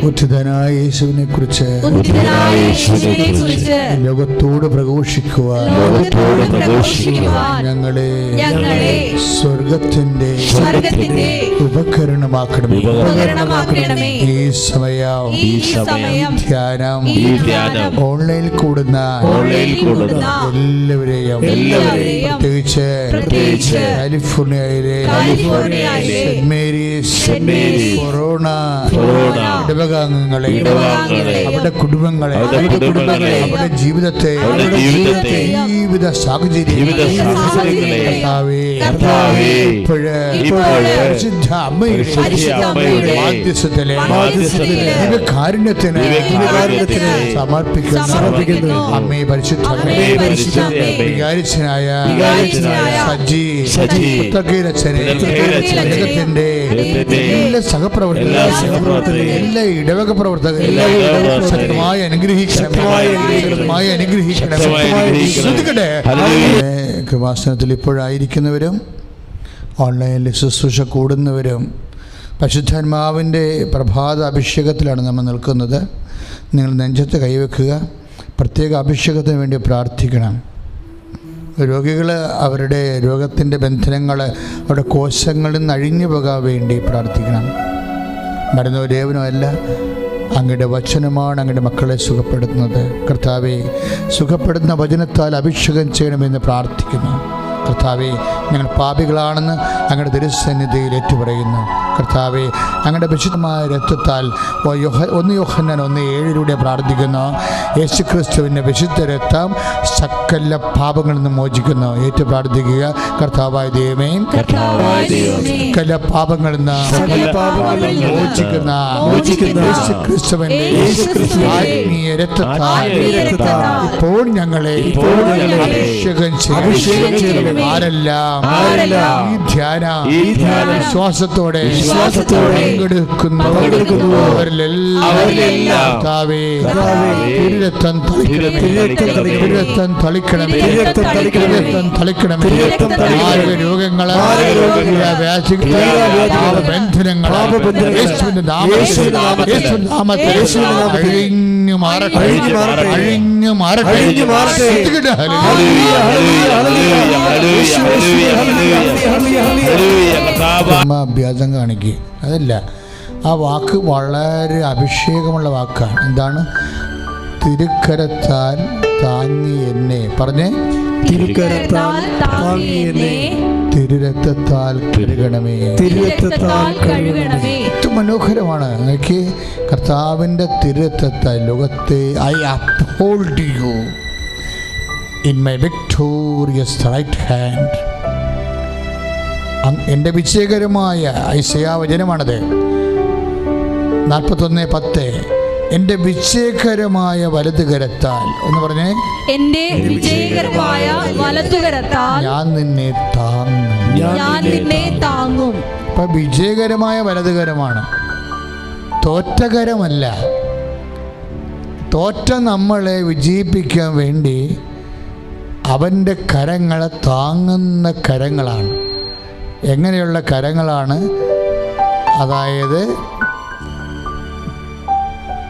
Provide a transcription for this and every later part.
ഉദ്ധിതനായ യേശുവിനെ കുറിച്ച് ലോകത്തോട് പ്രഘോഷിക്കുവാൻ ഞങ്ങളെ സ്വർഗത്തിന്റെ ഉപകരണമാക്കണമേ. ഈ സമയം ധ്യാനം ഓൺലൈനിൽ കൂടുന്ന എല്ലാവരെയും പ്രത്യേകിച്ച് കാലിഫോർണിയയിലെ സെന്റ് മേരീസ് കൊറോണ ഇടവകാംഗങ്ങളെ, അവരുടെ കുടുംബങ്ങളെ, അവരുടെ ജീവിതത്തെ, ജീവിത സാഹചര്യങ്ങളെ പരിശുദ്ധ അമ്മയുടെ മാധ്യസ്ഥത്തിലെ കാരുണ്യത്തിന് സമർപ്പിക്കുന്നു. അമ്മേ പരിശുദ്ധ വികാരിച്ചനായ സജി പുത്തകീരച്ചനെ എല്ലാ സഹപ്രവർത്തകരും, എല്ലാ ഇടവക പ്രവർത്തകരും ശക്തമായി അനുഗ്രഹിക്കണമേ. കൃപാസനത്തിൽ ഇപ്പോഴായിരിക്കുന്നവരും ഓൺലൈനിൽ ശുശ്രൂഷ കൂടുന്നവരും പരിശുദ്ധാത്മാവിൻ്റെ പ്രഭാത അഭിഷേകത്തിലാണ് നമ്മൾ നിൽക്കുന്നത്. നിങ്ങൾ നെഞ്ചത്ത് കൈവെക്കുക. പ്രത്യേക അഭിഷേകത്തിന് വേണ്ടി പ്രാർത്ഥിക്കണം. രോഗികൾ അവരുടെ രോഗത്തിൻ്റെ ബന്ധനങ്ങൾ അവരുടെ കോശങ്ങളിൽ നിന്ന് അഴിഞ്ഞു പോകാൻ വേണ്ടി പ്രാർത്ഥിക്കണം. മരുന്നോ ദേവനോ അല്ല, അങ്ങയുടെ വചനമാണ് അങ്ങയുടെ മക്കളെ സുഖപ്പെടുത്തുന്നത്. കർത്താവെ, സുഖപ്പെടുന്ന വചനത്താൽ അഭിഷേകം ചെയ്യണമെന്ന് പ്രാർത്ഥിക്കുന്നു. കർത്താവെ, ഞങ്ങൾ പാപികളാണെന്ന് അങ്ങയുടെ തിരുസന്നിധിയിൽ ഏറ്റുപറയുന്നു. കർത്താവെ, അങ്ങയുടെ വിശുദ്ധമായ രക്തത്താൽ 1 യോഹന്നാൻ 1:7 പ്രാർത്ഥിക്കുന്നു. യേശുക്രിസ്തുവിൻ്റെ വിശുദ്ധ രക്തം സകല പാപങ്ങളിൽ നിന്ന് മോചിക്കുന്നു. ഏറ്റു പ്രാർത്ഥിക്കുക. കർത്താവായ ദൈവമേ, സകല പാപങ്ങളിൽ നിന്ന് മോചിക്കുന്ന യേശുക്രിസ്തുവിൻ്റെ ആത്മീയ രക്തത്താൽ ഇപ്പോൾ ഞങ്ങളെ അഭിഷേകം ചെയ്യണം. ആരെല്ലാം ഈ ധ്യാന വിശ്വാസത്തോടെ പങ്കെടുക്കുന്നു അവരിലെല്ലാം തളിക്കണമേ. രോഗങ്ങൾ, ബന്ധനങ്ങൾ അഴിഞ്ഞു മാറട്ടെ. അഭ്യാസം കാണിക്കുക. അതല്ല, ആ വാക്ക് വളരെ അഭിഷേകമുള്ള വാക്കാണ്. എന്താണ്? തിരുക്കരത്താൽ താങ്ങി എന്നെ. പറഞ്ഞേ, തിരുക്കരത്താൽ താങ്ങി എന്നെ തിരുരക്തത്താൽ കഴുകണമേ. ഇത് മനോഹരമാണ്. എനിക്ക് കർത്താവിൻ്റെ തിരുരക്തത്താൽ ലോകത്തെ I uphold you in my victorious right hand. എൻ്റെ വിജയകരമായ ഐസയാ വചനമാണത്. 41:10. എൻ്റെ വിജയകരമായ വലതുകരത്താൽ. ഒന്ന് പറഞ്ഞേ, എൻ്റെ വിജയകരമായ വലതുകരത്താൽ ഞാൻ നിന്നെ താങ്ങും. ഇപ്പൊ വിജയകരമായ വലതുകരമാണ്, തോറ്റകരമല്ല. തോറ്റ നമ്മളെ വിജയിപ്പിക്കാൻ വേണ്ടി അവൻ്റെ കരങ്ങളെ താങ്ങുന്ന കരങ്ങളാണ്. എങ്ങനെയുള്ള കരങ്ങളാണ്? അതായത്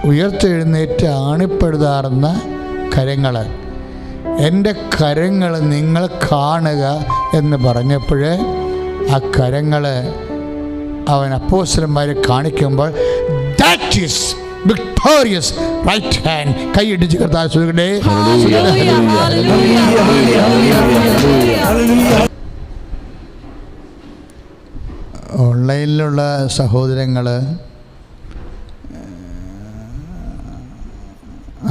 ഉയർത്തെഴുന്നേറ്റ് ആണിപ്പെടുതാറുന്ന കരങ്ങൾ. എൻ്റെ കരങ്ങൾ നിങ്ങൾ കാണുക എന്ന് പറഞ്ഞപ്പോൾ ആ കരങ്ങൾ അവൻ അപ്പോസ്തലന്മാരെ കാണിക്കുമ്പോൾ that is victorious right hand. കൈയിടിച്ച് കർത്താവ് സുഖിക്കട്ടെ. ഓൺലൈനിലുള്ള സഹോദരങ്ങൾ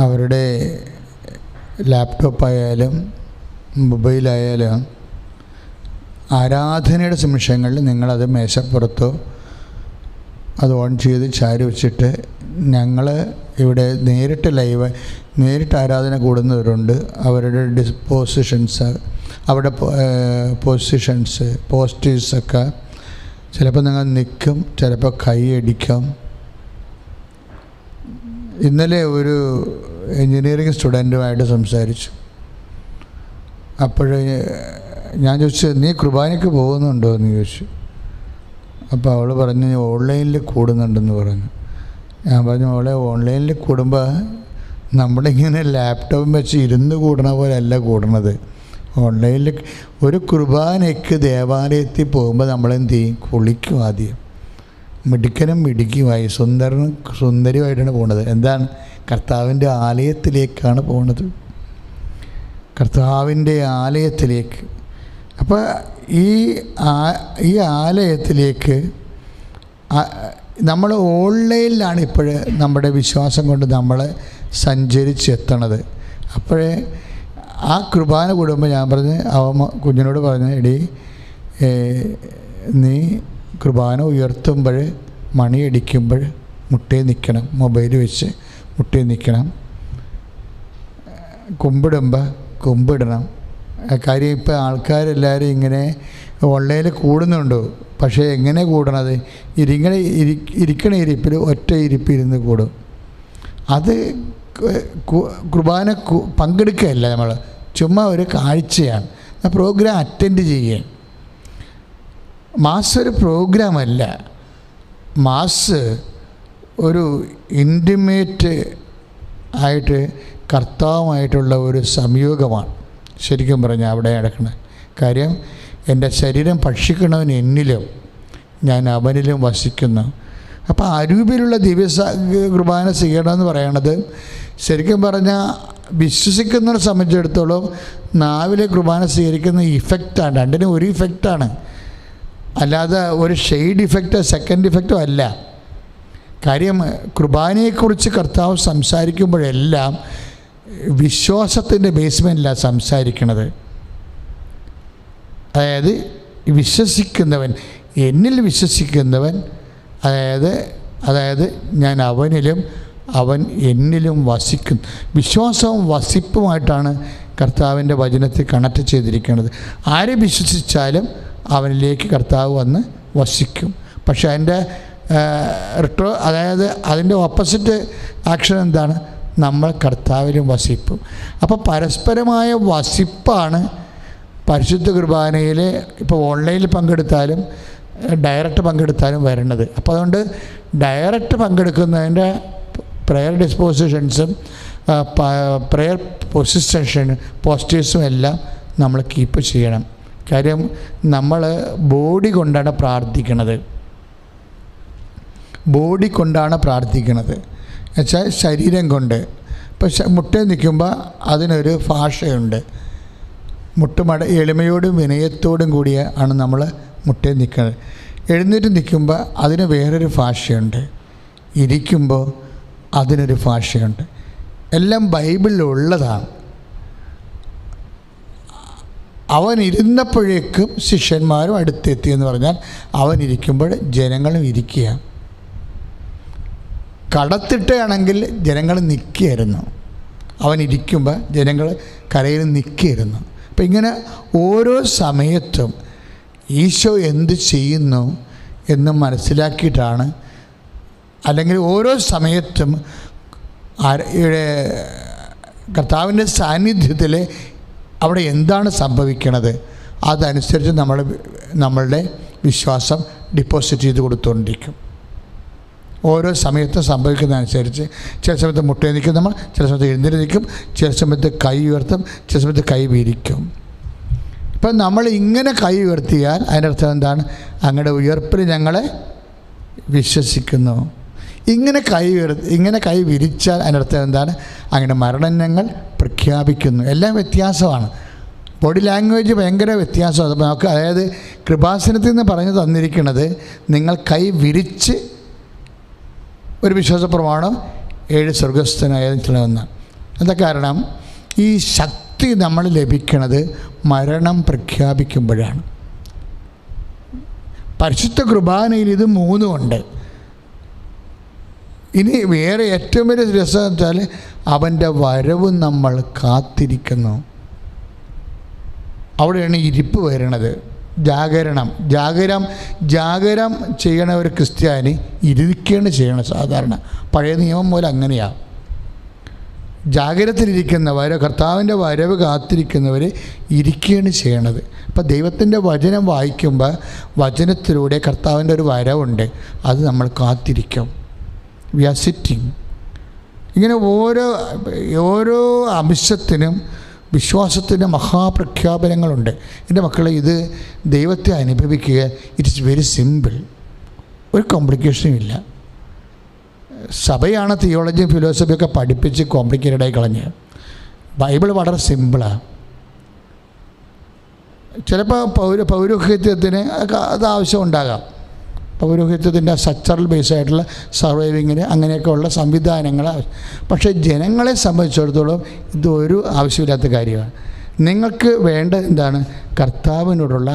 അവരുടെ ലാപ്ടോപ്പായാലും മൊബൈലായാലും ആരാധനയുടെ നിമിഷങ്ങളിൽ നിങ്ങളത് മേശപ്പുറത്തോ അത് ഓൺ ചെയ്ത് ചാരി വെച്ചിട്ട്, ഞങ്ങൾ ഇവിടെ നേരിട്ട് ആരാധന കൂടുന്നവരുണ്ട്. അവരുടെ ഡിസ്പോസിഷൻസ്, അവരുടെ പോസ്റ്റേഴ്സൊക്കെ ചിലപ്പോൾ നിങ്ങൾ നിൽക്കും, ചിലപ്പോൾ കൈയടിക്കും. ഇന്നലെ ഒരു എൻജിനീയറിംഗ് സ്റ്റുഡൻറ്റുമായിട്ട് സംസാരിച്ചു. അപ്പോൾ ഞാൻ ചോദിച്ചു, നീ കുർബാനയ്ക്ക് പോകുന്നുണ്ടോ എന്ന് ചോദിച്ചു. അപ്പോൾ അവൾ പറഞ്ഞു, ഓൺലൈനിൽ കൂടുന്നുണ്ടെന്ന് പറഞ്ഞു. ഞാൻ പറഞ്ഞു, മോളെ ഓൺലൈനിൽ കൂടുമ്പോൾ നമ്മളിങ്ങനെ ലാപ്ടോപ്പും വെച്ച് ഇരുന്ന് കൂടണ പോലെ അല്ല കൂടണത്. ഓൺലൈനിൽ ഒരു കുർബാനയ്ക്ക് ദേവാലയത്തിൽ പോകുമ്പോൾ നമ്മളെന്ത് ചെയ്യും? കുളിക്കും ആദ്യം. മിടുക്കനും മിടുക്കിയുമായി സുന്ദരനും സുന്ദരിയുമായിട്ടാണ് പോകുന്നത്. എന്താണ്? കർത്താവിൻ്റെ ആലയത്തിലേക്കാണ് പോകുന്നത്. കർത്താവിൻ്റെ ആലയത്തിലേക്ക്. അപ്പോൾ ഈ ആലയത്തിലേക്ക് നമ്മൾ ഓൺലൈനിലാണ് ഇപ്പോൾ നമ്മുടെ വിശ്വാസം കൊണ്ട് നമ്മൾ സഞ്ചരിച്ചെത്തണത്. അപ്പോഴേ ആ കുർബാന കൂടുമ്പോൾ ഞാൻ പറഞ്ഞ് കുഞ്ഞിനോട് പറഞ്ഞു, എടീ നീ കുർബാന ഉയർത്തുമ്പോൾ മണിയടിക്കുമ്പോൾ മുട്ടേ നിൽക്കണം, മൊബൈൽ വെച്ച് മുട്ടേ നിൽക്കണം. കുമ്പിടുമ്പോൾ കുമ്പിടണം. കാര്യം ഇപ്പോൾ ആൾക്കാരെല്ലാവരും ഇങ്ങനെ ഓൺലൈനിൽ കൂടുന്നുണ്ടോ? പക്ഷേ എങ്ങനെ കൂടണത്? ഇരിക്കണ ഇരിപ്പിൽ ഒറ്റ ഇരിപ്പിരുന്ന് കൂടും. അത് കുർബാന പങ്കെടുക്കുകയല്ല, നമ്മൾ ചുമ്മാ ഒരു കാഴ്ചയാണ്. ആ പ്രോഗ്രാം അറ്റൻഡ് ചെയ്യുക. മാസ് ഒരു പ്രോഗ്രാമല്ല. മാസ് ഒരു ഇൻറ്റിമേറ്റ് ആയിട്ട് കർത്താവുമായിട്ടുള്ള ഒരു സംയോഗമാണ്. ശരിക്കും പറഞ്ഞാൽ അവിടെ നടക്കുന്നത് കാര്യം, എൻ്റെ ശരീരം ഭക്ഷിക്കണവൻ എന്നിലും ഞാൻ അവനിലും വസിക്കുന്നു. അപ്പോൾ അരൂപിലുള്ള കുർബാന സ്വീകരണമെന്ന് പറയണത് ശരിക്കും പറഞ്ഞാൽ വിശ്വസിക്കുന്നവരെ സംബന്ധിച്ചിടത്തോളം നാവിലെ കുർബാന സ്വീകരിക്കുന്ന ഇഫക്റ്റാണ്. രണ്ടിനും ഒരു ഇഫക്റ്റാണ്, അല്ലാതെ ഒരു ഷെയ്ഡ് ഇഫക്റ്റോ സെക്കൻഡ് ഇഫക്റ്റോ അല്ല. കാര്യം കുർബാനയെക്കുറിച്ച് കർത്താവ് സംസാരിക്കുമ്പോഴെല്ലാം വിശ്വാസത്തിൻ്റെ ബേസ്മെൻറ്റിലാണ് സംസാരിക്കുന്നത്. അതായത് വിശ്വസിക്കുന്നവൻ, എന്നിൽ വിശ്വസിക്കുന്നവൻ, അതായത് ഞാൻ അവനിലും അവൻ എന്നിലും വസിക്കും. വിശ്വാസവും വസിപ്പുമായിട്ടാണ് കർത്താവിൻ്റെ വചനത്തിൽ കണക്ട് ചെയ്തിരിക്കുന്നത്. ആരെ വിശ്വസിച്ചാലും അവനിലേക്ക് കർത്താവ് വന്ന് വസിക്കും. പക്ഷേ അതിൻ്റെ അതിൻ്റെ ഓപ്പോസിറ്റ് ആക്ഷൻ എന്താണ്? നമ്മൾ കർത്താവിലും വസിപ്പും. അപ്പോൾ പരസ്പരമായ വസിപ്പാണ് പരിശുദ്ധ കുർബാനയിൽ ഇപ്പോൾ ഓൺലൈനിൽ പങ്കെടുത്താലും ഡയറക്റ്റ് പങ്കെടുത്താലും വരേണ്ടത്. അപ്പോൾ അതുകൊണ്ട് ഡയറക്റ്റ് പങ്കെടുക്കുന്നതിൻ്റെ പ്രെയർ ഡിസ്പോസിഷൻസും പ്രെയർ പോസ്റ്റേഴ്സും എല്ലാം നമ്മൾ കീപ്പ് ചെയ്യണം. കാര്യം നമ്മൾ ബോഡി കൊണ്ടാണ് പ്രാർത്ഥിക്കുന്നത്. എന്നുവെച്ചാൽ ശരീരം കൊണ്ട്. ഇപ്പോൾ മുട്ടേ നിൽക്കുമ്പോൾ അതിനൊരു ഭാഷയുണ്ട്. എളിമയോടും വിനയത്തോടും കൂടിയ ആണ് നമ്മൾ മുട്ടേ നിൽക്കുന്നത്. എഴുന്നേറ്റ് നിൽക്കുമ്പോൾ അതിന് വേറൊരു ഭാഷയുണ്ട്. ഇരിക്കുമ്പോൾ അതിനൊരു ഭാഷയുണ്ട്. എല്ലാം ബൈബിളിലുള്ളതാണ്. അവൻ ഇരുന്നപ്പോഴേക്കും ശിഷ്യന്മാരും അടുത്തെത്തിയെന്ന് പറഞ്ഞാൽ അവൻ ഇരിക്കുമ്പോൾ ജനങ്ങളും ഇരിക്കുക. കടത്തിട്ടാണെങ്കിൽ ജനങ്ങൾ നിൽക്കുകയായിരുന്നു. അവൻ ഇരിക്കുമ്പോൾ ജനങ്ങൾ കരയിൽ നിൽക്കുകയായിരുന്നു. അപ്പം ഇങ്ങനെ ഓരോ സമയത്തും ഈശോ എന്ത് ചെയ്യുന്നു എന്ന് മനസ്സിലാക്കിയിട്ടാണ്, അല്ലെങ്കിൽ ഓരോ സമയത്തും കർത്താവിൻ്റെ സാന്നിധ്യത്തിൽ അവിടെ എന്താണ് സംഭവിക്കണത് അതനുസരിച്ച് നമ്മളുടെ വിശ്വാസം ഡിപ്പോസിറ്റ് ചെയ്ത് കൊടുത്തുകൊണ്ടിരിക്കും. ഓരോ സമയത്തും സംഭവിക്കുന്നതനുസരിച്ച് ചില സമയത്ത് മുട്ടേ നിൽക്കും നമ്മൾ, ചില സമയത്ത് എഴുന്നേറ്റ് നിൽക്കും, ചില സമയത്ത് കൈ ഉയർത്തും, ചില സമയത്ത് കൈ വിരിക്കും. ഇപ്പം നമ്മൾ ഇങ്ങനെ കൈ ഉയർത്തിയാൽ അതിൻ്റെ അർത്ഥം എന്താണ്? അങ്ങയുടെ ഉയർപ്പിൽ ഞങ്ങളെ വിശ്വസിക്കുന്നു. ഇങ്ങനെ കൈ വിരിച്ചാൽ അതിൻ്റെ അർത്ഥം എന്താണ്? അങ്ങയുടെ മരണം ഞങ്ങൾ പ്രഖ്യാപിക്കുന്നു. എല്ലാം വ്യത്യാസമാണ്. ബോഡി ലാംഗ്വേജ് ഭയങ്കര വ്യത്യാസമാണ്. അപ്പോൾ നമുക്ക് അതായത് കൃപാസനത്തിൽ നിന്ന് പറഞ്ഞു തന്നിരിക്കുന്നത് നിങ്ങൾ കൈ വിരിച്ച് ഒരു വിശ്വാസ പ്രമാണം 7 സ്വർഗസ്ഥനായെന്നാണ്. എന്താ കാരണം? ഈ ശക്തി നമ്മൾ ലഭിക്കുന്നത് മരണം പ്രഖ്യാപിക്കുമ്പോഴാണ്. പരിശുദ്ധ കുർബാനയിൽ ഇത് 3 ഉണ്ട്. ഇനി വേറെ ഏറ്റവും വലിയ രസം വെച്ചാൽ അവൻ്റെ വരവ് നമ്മൾ കാത്തിരിക്കുന്നു. അവിടെയാണ് ഇരിപ്പ് വരുന്നത്. ജാഗരം ചെയ്യണ ഒരു ക്രിസ്ത്യാനി ഇരിക്കുകയാണ് ചെയ്യണം. സാധാരണ പഴയ നിയമം പോലെ അങ്ങനെയാണ്. ജാഗരത്തിലിരിക്കുന്നവർ, കർത്താവിൻ്റെ വരവ് കാത്തിരിക്കുന്നവർ ഇരിക്കുകയാണ് ചെയ്യണത്. അപ്പോൾ ദൈവത്തിൻ്റെ വചനം വായിക്കുമ്പോൾ വചനത്തിലൂടെ കർത്താവിൻ്റെ ഒരു വരവുണ്ട്, അത് നമ്മൾ കാത്തിരിക്കും. We are sitting. ഇങ്ങനെ ഓരോ അംശത്തിനും വിശ്വാസത്തിൻ്റെ മഹാപ്രഖ്യാപനങ്ങളുണ്ട്. എൻ്റെ മക്കളെ, ഇത് ദൈവത്തെ അനുഭവിക്കുക, ഇറ്റ് ഇസ് വെരി സിമ്പിൾ. ഒരു കോംപ്ലിക്കേഷനും ഇല്ല. സഭയാണ് തിയോളജിയും ഫിലോസഫിയൊക്കെ പഠിപ്പിച്ച് കോംപ്ലിക്കേറ്റഡായി കളഞ്ഞ്. ബൈബിൾ വളരെ സിമ്പിളാണ്. ചിലപ്പോൾ പൗരോഹിത്യത്തിന് അത് ആവശ്യം ഉണ്ടാകാം. പൗരോഹിത്യത്തിൻ്റെ സ്ട്രക്ചറൽ ബേസായിട്ടുള്ള സർവൈവിങ്ങിന് അങ്ങനെയൊക്കെയുള്ള സംവിധാനങ്ങൾ. പക്ഷേ ജനങ്ങളെ സംബന്ധിച്ചിടത്തോളം ഇതൊരു ആവശ്യമില്ലാത്ത കാര്യമാണ്. നിങ്ങൾക്ക് വേണ്ട എന്താണ്? കർത്താവിനോടുള്ള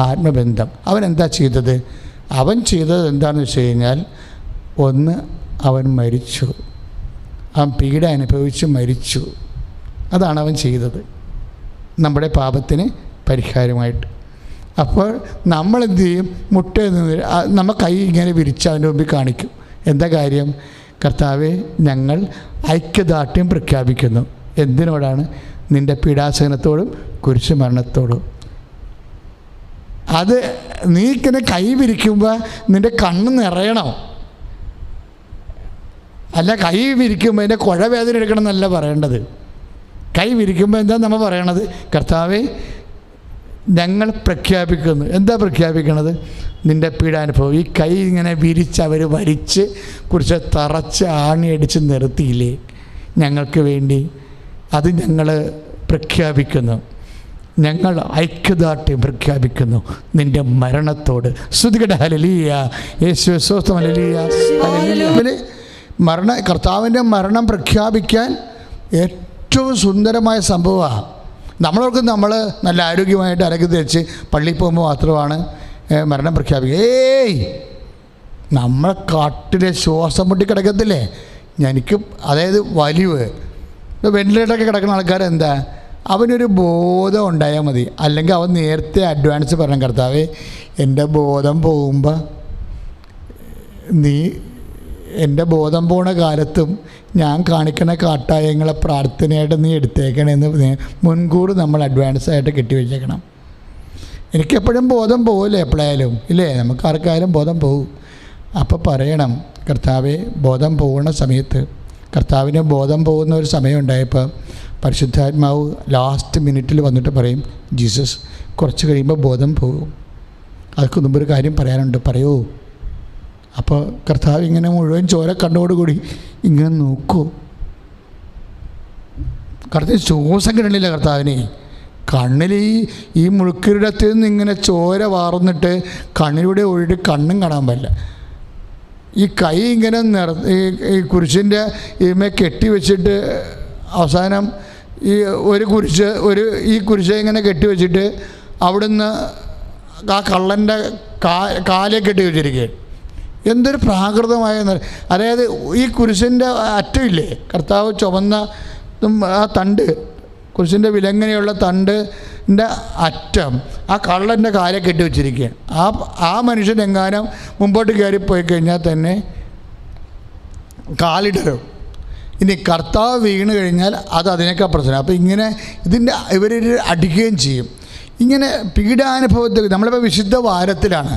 ആത്മബന്ധം. അവൻ എന്താ ചെയ്തത്? അവൻ ചെയ്തത് എന്താണെന്ന് വെച്ച് കഴിഞ്ഞാൽ, ഒന്ന്, അവൻ മരിച്ചു. അവൻ പീഡ അനുഭവിച്ച് മരിച്ചു. അതാണ് അവൻ ചെയ്തത്, നമ്മുടെ പാപത്തിന് പരിഹാരമായിട്ട്. അപ്പോൾ നമ്മളെന്ത് ചെയ്യും? മുട്ടയിൽ നിന്ന് നമ്മൾ കൈ ഇങ്ങനെ വിരിച്ച് അവൻ്റെ മുമ്പിൽ കാണിക്കും. എന്താ കാര്യം? കർത്താവെ, ഞങ്ങൾ ഐക്യദാർഢ്യം പ്രഖ്യാപിക്കുന്നു. എന്തിനോടാണ്? നിൻ്റെ പീഡാസഹനത്തോടും കുരിശുമരണത്തോടും. അത് നീ ഇങ്ങനെ കൈ വിരിക്കുമ്പോൾ നിൻ്റെ കണ്ണ് നിറയണം. അല്ല, കൈ വിരിക്കുമ്പോൾ അതിൻ്റെ കുഴവേദന എടുക്കണം എന്നല്ല പറയേണ്ടത്. കൈ വിരിക്കുമ്പോൾ എന്താ നമ്മൾ പറയണത്? കർത്താവെ, ഞങ്ങൾ പ്രഖ്യാപിക്കുന്നു. എന്താ പ്രഖ്യാപിക്കണത്? നിൻ്റെ പീഡാനുഭവം. ഈ കൈ ഇങ്ങനെ വിരിച്ച് അവർ വരിച്ച് കുറിച്ച് തറച്ച് ആണിയടിച്ച് നിർത്തിയില്ലേ ഞങ്ങൾക്ക് വേണ്ടി? അത് ഞങ്ങൾ പ്രഖ്യാപിക്കുന്നു. ഞങ്ങൾ ഐക്യദാർഢ്യം പ്രഖ്യാപിക്കുന്നു നിൻ്റെ മരണത്തോട്. സ്തുതിക്കട്ടെ. ഹല്ലേലൂയ. യേശുവേ സ്തോത്രം. ഹല്ലേലൂയ. കർത്താവിൻ്റെ മരണം പ്രഖ്യാപിക്കാൻ ഏറ്റവും സുന്ദരമായ സംഭവമാണ്. നമ്മളോർക്ക് നമ്മൾ നല്ല ആരോഗ്യമായിട്ട് അരക്ക് തേച്ച് പള്ളിയിൽ പോകുമ്പോൾ മാത്രമാണ് മരണം പ്രഖ്യാപിക്കുക. നമ്മളെ കാട്ടിലെ ശ്വാസം മുട്ടി കിടക്കത്തില്ലേ? എനിക്ക് അതായത് വലിവ് വെന്റിലേറ്ററൊക്കെ കിടക്കുന്ന ആൾക്കാർ എന്താ, അവനൊരു ബോധം ഉണ്ടായാൽ മതി. അല്ലെങ്കിൽ അവൻ നേരത്തെ അഡ്വാൻസ് പറഞ്ഞു, കർത്താവേ, എൻ്റെ ബോധം പോകുമ്പോൾ നീ എൻ്റെ ബോധം പോണ കാലത്തും ഞാൻ കാണിക്കുന്ന കാട്ടായങ്ങളെ പ്രാർത്ഥനയായിട്ട് നീ എടുത്തേക്കണമെന്ന് മുൻകൂർ നമ്മൾ അഡ്വാൻസായിട്ട് കെട്ടിവെച്ചേക്കണം. എനിക്കെപ്പോഴും ബോധം പോകില്ലേ? എപ്പോഴായാലും ഇല്ലേ? നമുക്ക് ആർക്കായാലും ബോധം പോകും. അപ്പോൾ പറയണം, കർത്താവെ, ബോധം പോകുന്ന സമയത്ത്, കർത്താവിന് ബോധം പോകുന്ന ഒരു സമയം ഉണ്ടായപ്പോൾ പരിശുദ്ധാത്മാവ് ലാസ്റ്റ് മിനിറ്റിൽ വന്നിട്ട് പറയും, ജീസസ്, കുറച്ച് കഴിയുമ്പോൾ ബോധം പോകും, അതൊക്കെ മുമ്പൊരു കാര്യം പറയാനുണ്ട്, പറയൂ. അപ്പോൾ കർത്താവ് ഇങ്ങനെ മുഴുവൻ ചോര കണ്ണോടുകൂടി ഇങ്ങനെ നോക്കൂ. കർത്താവ് ശ്വാസം കിട്ടണില്ല. കർത്താവിനെ കണ്ണിൽ ഈ മുഴുക്കിരിടത്തിൽ നിന്ന് ഇങ്ങനെ ചോര വാർന്നിട്ട് കണ്ണിലൂടെ ഒഴിട്ട് കണ്ണും കാണാൻ പറ്റില്ല. ഈ കൈ ഇങ്ങനെ ഈ കുരിശിൻ്റെ ഇതിന്മേൽ കെട്ടി വെച്ചിട്ട് അവസാനം ഈ കുരിശ് ഇങ്ങനെ കെട്ടി വെച്ചിട്ട് അവിടുന്ന് ആ കള്ളൻ്റെ കാലെ കെട്ടി വെച്ചിരിക്കുകയാണ്. എന്തൊരു പ്രാകൃതമായ, അതായത് ഈ കുരിശിൻ്റെ അറ്റമില്ലേ, കർത്താവ് ചുവന്ന ആ തണ്ട്, കുരിശിൻ്റെ വിലങ്ങനെയുള്ള തണ്ടിൻ്റെ അറ്റം ആ കള്ളൻ്റെ കാലെ കെട്ടി വെച്ചിരിക്കുകയാണ്. ആ മനുഷ്യൻ എങ്ങാനും മുമ്പോട്ട് കയറിപ്പോയി കഴിഞ്ഞാൽ തന്നെ കാലിടരും. ഇനി കർത്താവ് വീണ് കഴിഞ്ഞാൽ അത് അതിനേക്കാൾ പ്രശ്നം. അപ്പോൾ ഇങ്ങനെ ഇവർ അടിക്കുകയും ചെയ്യും. ഇങ്ങനെ പീഡാനുഭവത്തിൽ നമ്മളിപ്പോൾ വിശുദ്ധ വാരത്തിലാണ്.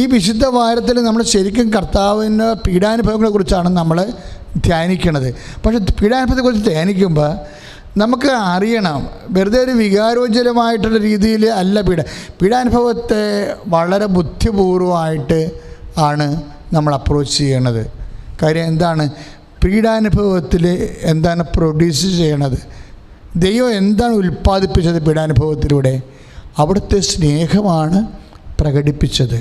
ഈ വിശുദ്ധ വാരത്തിൽ നമ്മൾ ശരിക്കും കർത്താവിൻ്റെ പീഡാനുഭവങ്ങളെക്കുറിച്ചാണ് നമ്മൾ ധ്യാനിക്കണത്. പക്ഷേ പീഡാനുഭവത്തെക്കുറിച്ച് ധ്യാനിക്കുമ്പോൾ നമുക്ക് അറിയണം, വെറുതെ ഒരു വികാരോജ്വലമായിട്ടുള്ള രീതിയിൽ അല്ല പീഡാനുഭവത്തെ വളരെ ബുദ്ധിപൂർവമായിട്ട് ആണ് നമ്മൾ അപ്രോച്ച് ചെയ്യണത്. കാര്യം എന്താണ്? പീഡാനുഭവത്തിൽ എന്താണ് പ്രൊഡ്യൂസ് ചെയ്യണത്? ദൈവം എന്താണ് ഉൽപ്പാദിപ്പിച്ചത് പീഡാനുഭവത്തിലൂടെ? അവിടുത്തെ സ്നേഹമാണ് പ്രകടിപ്പിച്ചത്.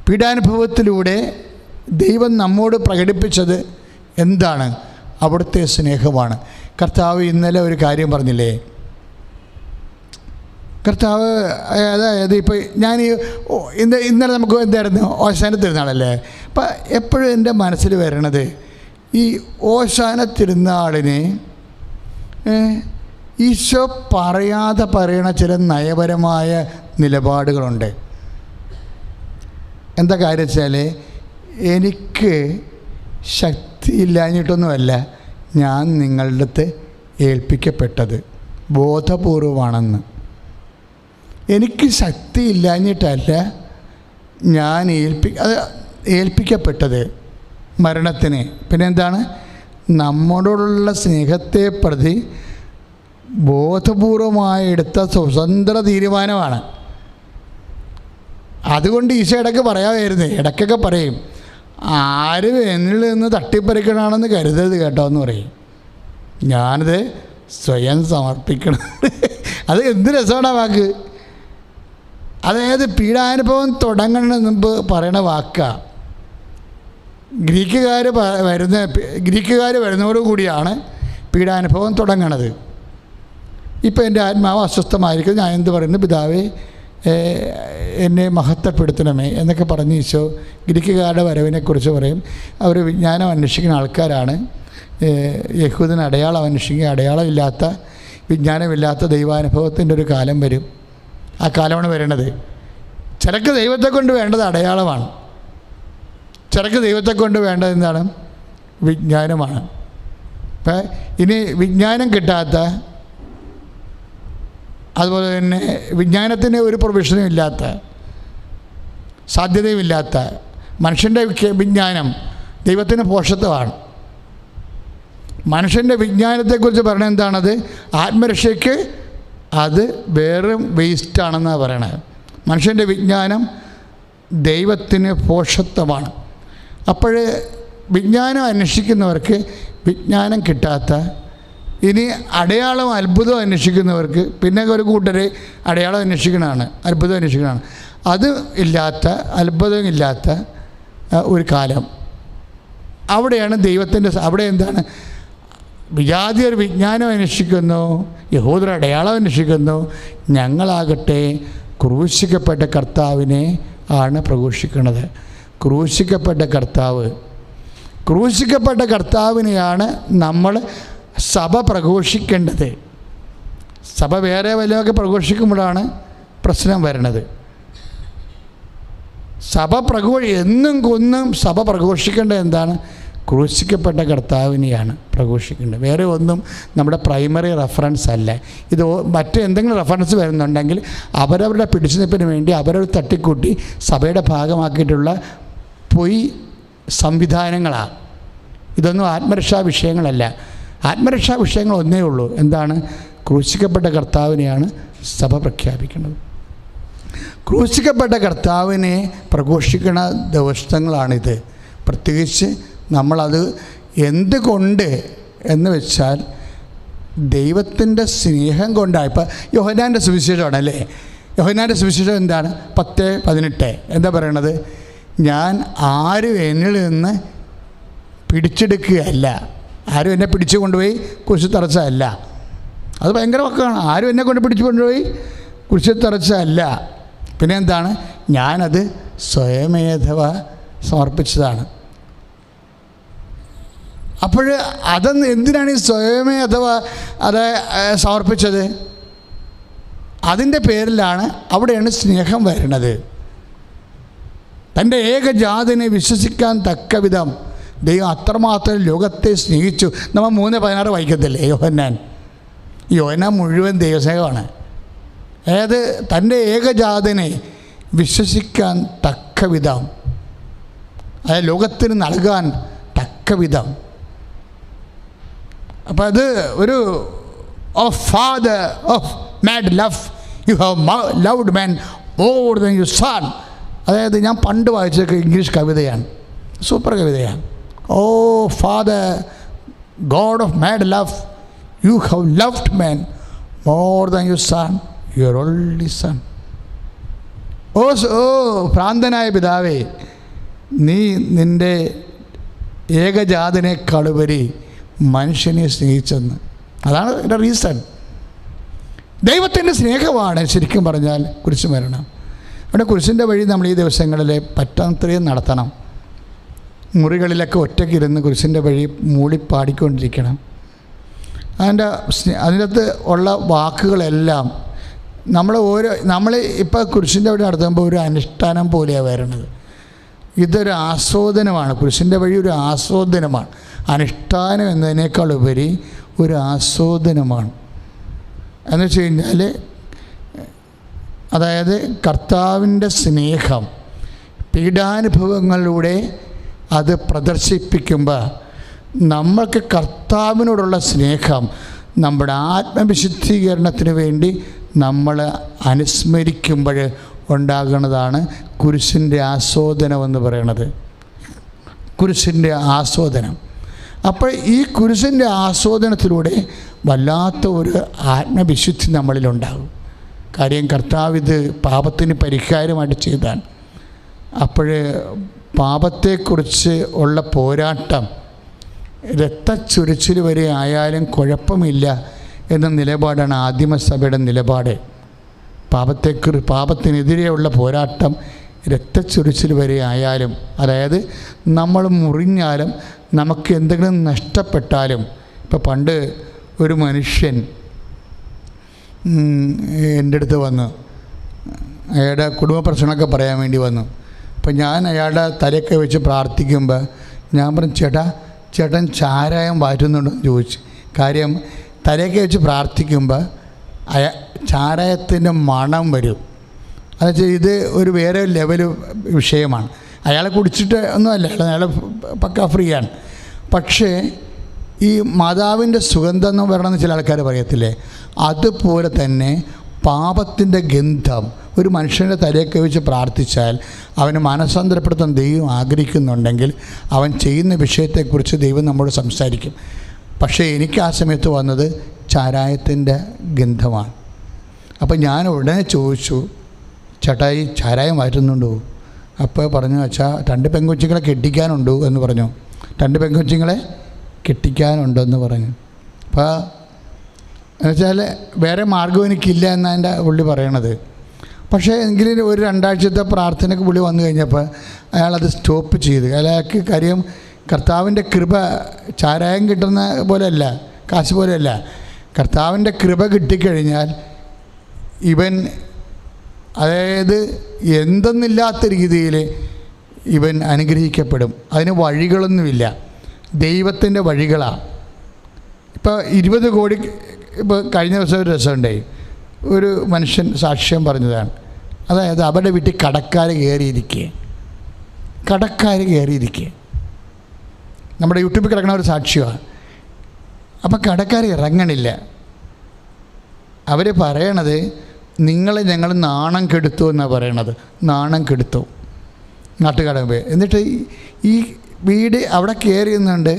പീഡാനുഭവത്തിലൂടെ ദൈവം നമ്മോട് പ്രകടിപ്പിച്ചത് എന്താണ്? അവിടുത്തെ സ്നേഹമാണ്. കർത്താവ് ഇന്നലെ ഒരു കാര്യം പറഞ്ഞില്ലേ? കർത്താവ് അതായത് ഇപ്പോൾ ഞാൻ ഇന്നലെ നമുക്ക് എന്തായിരുന്നു? ഓശാന തിരുനാളല്ലേ? അപ്പം എപ്പോഴും എൻ്റെ മനസ്സിൽ വരണത് ഈ ഓശാന തിരുനാളിന് ഈശോ പറയാതെ പറയണ ചില നയപരമായ നിലപാടുകളുണ്ട്. എന്താ കാര്യം വെച്ചാൽ, എനിക്ക് ശക്തിയില്ലാഞ്ഞിട്ടൊന്നുമല്ല ഞാൻ നിങ്ങളുടെ അടുത്ത് ഏൽപ്പിക്കപ്പെട്ടത്, ബോധപൂർവമാണെന്ന്. എനിക്ക് ശക്തിയില്ലാഞ്ഞിട്ടല്ല ഞാൻ ഏൽപ്പിക്കപ്പെട്ടത്, മരണത്തിന്. പിന്നെ എന്താണ്? നമ്മളോടുള്ള സ്നേഹത്തെ പ്രതി ബോധപൂർവമായി എടുത്ത സ്വതന്ത്ര തീരുമാനമാണ്. അതുകൊണ്ട് ഈശോ ഇടയ്ക്കൊക്കെ പറയും, ആരും എന്നിൽ നിന്ന് തട്ടിപ്പറിക്കണമെന്ന് കരുതരുത് കേട്ടോ എന്ന് പറയും. ഞാനത് സ്വയം സമർപ്പിക്കണം. അത് എന്ത് രസമാണ് ആ വാക്ക്. അതായത് പീഡാനുഭവം തുടങ്ങുന്നതിന് മുമ്പ് പറയണ വാക്കാണ്. ഗ്രീക്കുകാർ വരുന്നതോടുകൂടിയാണ് പീഡാനുഭവം തുടങ്ങണത്. ഇപ്പോൾ എൻ്റെ ആത്മാവ് അസ്വസ്ഥമായിരിക്കും, ഞാൻ എന്ത് പറയുന്നു? പിതാവേ എന്നെ മഹത്വപ്പെടുത്തണമേ എന്നൊക്കെ പറഞ്ഞ് ഈശോ ഗ്രീക്കുകാരുടെ വരവിനെക്കുറിച്ച് പറയും. അവർ വിജ്ഞാനം അന്വേഷിക്കുന്ന ആൾക്കാരാണ്. യഹൂദൻ അടയാളം അന്വേഷിക്കുക. അടയാളമില്ലാത്ത, വിജ്ഞാനമില്ലാത്ത ദൈവാനുഭവത്തിൻ്റെ ഒരു കാലം വരും. ആ കാലമാണ് വരണത്. ചിലക്ക് ദൈവത്തെ കൊണ്ട് വേണ്ടത് അടയാളമാണ്, ചിലക്ക് ദൈവത്തെ കൊണ്ട് വേണ്ടത് എന്താണ്? വിജ്ഞാനമാണ്. അപ്പം ഇനി വിജ്ഞാനം കിട്ടാത്ത, അതുപോലെ തന്നെ വിജ്ഞാനത്തിന് ഒരു പ്രൊവിഷനും ഇല്ലാത്ത, സാധ്യതയുമില്ലാത്ത മനുഷ്യൻ്റെ വിജ്ഞാനം ദൈവത്തിന് പോഷത്വമാണ്. മനുഷ്യൻ്റെ വിജ്ഞാനത്തെക്കുറിച്ച് പറയണത് എന്താണത്? ആത്മരക്ഷയ്ക്ക് അത് വെറും വേസ്റ്റാണെന്നാണ് പറയണത്. മനുഷ്യൻ്റെ വിജ്ഞാനം ദൈവത്തിന് പോഷത്വമാണ്. അപ്പോൾ വിജ്ഞാനം അന്വേഷിക്കുന്നവർക്ക് വിജ്ഞാനം കിട്ടാത്ത, ഇനി അടയാളം അത്ഭുതം അന്വേഷിക്കുന്നവർക്ക് പിന്നെ ഒരു കൂട്ടർ അടയാളം അന്വേഷിക്കണതാണ്, അത്ഭുതം അന്വേഷിക്കണതാണ്. അത് ഇല്ലാത്ത, അത്ഭുതം ഇല്ലാത്ത ഒരു കാലം. അവിടെയാണ് ദൈവത്തിൻ്റെ, അവിടെ എന്താണ്? വിജാതിയർ വിജ്ഞാനം അന്വേഷിക്കുന്നു, യഹൂദർ അടയാളം അന്വേഷിക്കുന്നു. ഞങ്ങളാകട്ടെ ക്രൂശിക്കപ്പെട്ട കർത്താവിനെ ആണ് പ്രഘോഷിക്കുന്നത്. ക്രൂശിക്കപ്പെട്ട കർത്താവിനെയാണ് നമ്മൾ സഭ പ്രഘോഷിക്കേണ്ടത്. സഭ വേറെ വല്ലതൊക്കെ പ്രഘോഷിക്കുമ്പോഴാണ് പ്രശ്നം വരുന്നത്. എന്നും കൊന്നും സഭ പ്രഘോഷിക്കേണ്ടത് എന്താണ്? ക്രൂശിക്കപ്പെട്ട കർത്താവിനെയാണ് പ്രഘോഷിക്കേണ്ടത്. വേറെ ഒന്നും നമ്മുടെ പ്രൈമറി റെഫറൻസ് അല്ല. ഇത് മറ്റെന്തെങ്കിലും റെഫറൻസ് വരുന്നുണ്ടെങ്കിൽ അവരവരുടെ പിടിച്ചുനിൽപ്പിന് വേണ്ടി അവരവർ തട്ടിക്കൂട്ടി സഭയുടെ ഭാഗമാക്കിയിട്ടുള്ള പൊയ് സംവിധാനങ്ങളാണ്. ഇതൊന്നും ആത്മരക്ഷാ വിഷയങ്ങളല്ല. ആത്മരക്ഷാ വിഷയങ്ങൾ ഒന്നേ ഉള്ളൂ. എന്താണ്? ക്രൂശിക്കപ്പെട്ട കർത്താവിനെയാണ് സഭ പ്രഖ്യാപിക്കുന്നത്. ക്രൂശിക്കപ്പെട്ട കർത്താവിനെ പ്രഘോഷിക്കുന്ന ദിവസങ്ങളാണിത്. പ്രത്യേകിച്ച് നമ്മളത് എന്തുകൊണ്ട് എന്ന് വെച്ചാൽ ദൈവത്തിൻ്റെ സ്നേഹം കൊണ്ടാണ്. ഇപ്പം യോഹന്നാൻ്റെ സുവിശേഷമാണല്ലേ. യോഹന്നാൻ്റെ സുവിശേഷം എന്താണ്? 10:18 എന്താ പറയണത്? ഞാൻ ആരും എന്നിൽ നിന്ന് പിടിച്ചെടുക്കുകയല്ല, ആരും എന്നെ പിടിച്ചു കൊണ്ടുപോയി കുരിശിൽ തറച്ചതല്ല. അത് ഭയങ്കര വാക്കാണ്. ആരും എന്നെ കൊണ്ട് പിടിച്ചു കൊണ്ടുപോയി കുരിശിൽ തറച്ചതല്ല. പിന്നെ എന്താണ്? ഞാനത് സ്വയമേധവ സമർപ്പിച്ചതാണ്. അപ്പോൾ അതൊന്ന് എന്തിനാണ് ഈ സ്വയമേധവ അത് സമർപ്പിച്ചത്? അതിൻ്റെ പേരിലാണ്, അവിടെയാണ് സ്നേഹം വരുന്നത്. തൻ്റെ ഏകജാതനെ വിശ്വസിക്കാൻ തക്ക വിധം ദൈവം അത്രമാത്രം ലോകത്തെ സ്നേഹിച്ചു. നമ്മൾ 3:16 വായിക്കത്തില്ലേ യോഹന്നാൻ? യോഹന്നാൻ മുഴുവൻ ദൈവസ്നേഹമാണ്. അതായത് തൻ്റെ ഏകജാതനെ വിശ്വസിക്കാൻ തക്ക വിധം, അതായത് ലോകത്തിന് നൽകാൻ തക്ക വിധം. അപ്പോൾ അത് ഒരു father of mad love, you have loved man more than your son. അതായത് ഞാൻ പണ്ട് വായിച്ചൊക്കെ ഇംഗ്ലീഷ് കവിതയാണ്, സൂപ്പർ കവിതയാണ്. O father, God of mad love, you have loved man more than your son, your only son. O ഭ്രാന്തനായ പിതാവേ, നീ നിൻ്റെ ഏകജാതനേക്കാളുപരി മനുഷ്യനെ സ്നേഹിച്ചെന്ന്. അതാണ് എൻ്റെ റീസൺ. ദൈവത്തിൻ്റെ സ്നേഹമാണ് ശരിക്കും പറഞ്ഞാൽ കുരിശ് മരണം. അവിടെ കുരിശിൻ്റെ വഴി നമ്മൾ ഈ ദിവസങ്ങളിൽ പറ്റാത്രയും നടത്തണം. മുറികളിലൊക്കെ ഒറ്റയ്ക്കിരുന്ന് കുരിശിൻ്റെ വഴി മൂളിപ്പാടിക്കൊണ്ടിരിക്കണം. അതിനകത്ത് ഉള്ള വാക്കുകളെല്ലാം നമ്മൾ ഇപ്പോൾ കുരിശിൻ്റെ വഴി നടത്തുമ്പോൾ ഒരു അനുഷ്ഠാനം പോലെയാണ് വരുന്നത്. ഇതൊരു ആസ്വാദനമാണ്. കുരിശിൻ്റെ വഴി ഒരു ആസ്വാദനമാണ്. അനുഷ്ഠാനം എന്നതിനേക്കാൾ ഉപരി ഒരു ആസ്വാദനമാണ്. എന്ന് വെച്ച് കഴിഞ്ഞാൽ, അതായത് കർത്താവിൻ്റെ സ്നേഹം പീഡാനുഭവങ്ങളിലൂടെ അത് പ്രദർശിപ്പിക്കുമ്പോൾ നമ്മൾക്ക് കർത്താവിനോടുള്ള സ്നേഹം നമ്മുടെ ആത്മവിശുദ്ധീകരണത്തിന് വേണ്ടി നമ്മൾ അനുസ്മരിക്കുമ്പോൾ ഉണ്ടാകുന്നതാണ് കുരിശിൻ്റെ ആസ്വാദനമെന്ന് പറയുന്നത്. കുരിശിൻ്റെ ആസ്വാദനം. അപ്പോൾ ഈ കുരിശിൻ്റെ ആസ്വാദനത്തിലൂടെ വല്ലാത്ത ഒരു ആത്മവിശുദ്ധി നമ്മളിലുണ്ടാകും. കാര്യം കർത്താവ് ഇത് പാപത്തിന് പരിഹാരമായിട്ട് ചെയ്താണ്. അപ്പോൾ പാപത്തെക്കുറിച്ച് ഉള്ള പോരാട്ടം രക്തച്ചൊരിച്ചിൽ വരെ ആയാലും കുഴപ്പമില്ല എന്ന നിലപാടാണ് ആദിമസഭയുടെ നിലപാട്. പാപത്തിനെതിരെയുള്ള പോരാട്ടം രക്തച്ചൊരിച്ചിൽ വരെ ആയാലും, അതായത് നമ്മൾ മുറിഞ്ഞാലും നമുക്ക് എന്തെങ്കിലും നഷ്ടപ്പെട്ടാലും. ഇപ്പോൾ പണ്ട് ഒരു മനുഷ്യൻ എൻ്റെ അടുത്ത് വന്നു, അയാളുടെ കുടുംബ പ്രശ്നമൊക്കെ പറയാൻ വേണ്ടി വന്നു. അപ്പോൾ ഞാൻ അയാളുടെ തലയൊക്കെ വെച്ച് പ്രാർത്ഥിക്കുമ്പോൾ ഞാൻ പറഞ്ഞു, ചേട്ടൻ ചാരായം വാറ്റുന്നുണ്ടെന്ന് ചോദിച്ചു. കാര്യം തലയൊക്കെ വെച്ച് പ്രാർത്ഥിക്കുമ്പോൾ ചാരായത്തിൻ്റെ മണം വരും. എന്നുവെച്ചാൽ ഇത് ഒരു വേറെ ലെവൽ വിഷയമാണ്. അയാളെ കുടിച്ചിട്ട് ഒന്നുമല്ല, അയാൾ പക്ക ഫ്രീയാണ്. പക്ഷേ ഈ മാതാവിൻ്റെ സുഗന്ധം എന്ന് പറയണമെന്ന് ചില ആൾക്കാർ പറയത്തില്ലേ, അതുപോലെ തന്നെ പാപത്തിൻ്റെ ഗന്ധം ഒരു മനുഷ്യൻ്റെ തലയൊക്കെ വെച്ച് പ്രാർത്ഥിച്ചാൽ അവന് മാനസാന്തരപ്പെടുത്താൻ ദൈവം ആഗ്രഹിക്കുന്നുണ്ടെങ്കിൽ അവൻ ചെയ്യുന്ന വിഷയത്തെക്കുറിച്ച് ദൈവം നമ്മോട് സംസാരിക്കും. പക്ഷേ എനിക്ക് ആ സമയത്ത് വന്നത് ചാരായത്തിൻ്റെ ഗന്ധമാണ്. അപ്പോൾ ഞാൻ ഉടനെ ചോദിച്ചു, ചേട്ടായി ചാരായം മാറ്റുന്നുണ്ടോ? അപ്പോൾ പറഞ്ഞു, അച്ഛാ 2 പെങ്കൊച്ചുങ്ങളെ കെട്ടിക്കാനുണ്ടോ എന്ന് പറഞ്ഞു. 2 പെങ്കൊച്ചുങ്ങളെ കെട്ടിക്കാനുണ്ടെന്ന് പറഞ്ഞു. അപ്പോൾ എന്നുവെച്ചാൽ വേറെ മാർഗ്ഗം എനിക്കില്ല എന്നാണ് എൻ്റെ പുള്ളി പറയണത്. പക്ഷേ എങ്കിലും ഒരു 2 ആഴ്ചത്തെ പ്രാർത്ഥനയ്ക്ക് പുള്ളി വന്നു കഴിഞ്ഞപ്പോൾ അയാളത് സ്റ്റോപ്പ് ചെയ്ത്. അയാൾക്ക് കാര്യം കർത്താവിൻ്റെ കൃപ ചാരായം കിട്ടുന്ന പോലെയല്ല, കാശ് പോലെയല്ല. കർത്താവിൻ്റെ കൃപ കിട്ടിക്കഴിഞ്ഞാൽ ഇവൻ, അതായത് എന്തെന്നില്ലാത്ത രീതിയിൽ ഇവൻ അനുഗ്രഹിക്കപ്പെടും. അതിന് വഴികളൊന്നുമില്ല, ദൈവത്തിൻ്റെ വഴികളാണ്. ഇപ്പോൾ 20 കോടി, ഇപ്പോൾ കഴിഞ്ഞ ദിവസം ഒരു രസമുണ്ടായി, ഒരു മനുഷ്യൻ സാക്ഷ്യം പറഞ്ഞതാണ്. അതായത് അവരുടെ വീട്ടിൽ കടക്കാർ കയറിയിരിക്കുക, നമ്മുടെ യൂട്യൂബിൽ കിടക്കുന്ന ഒരു സാക്ഷ്യമാണ്. അപ്പം കടക്കാർ ഇറങ്ങണില്ല. അവർ പറയണത്, നിങ്ങളെ ഞങ്ങൾ നാണം കെടുത്തു എന്നാണ് പറയണത്. നാണം കെടുത്തു നാട്ടുകാരൻ പോയി. എന്നിട്ട് ഈ വീട് അവിടെ കയറിയുന്നുണ്ട്.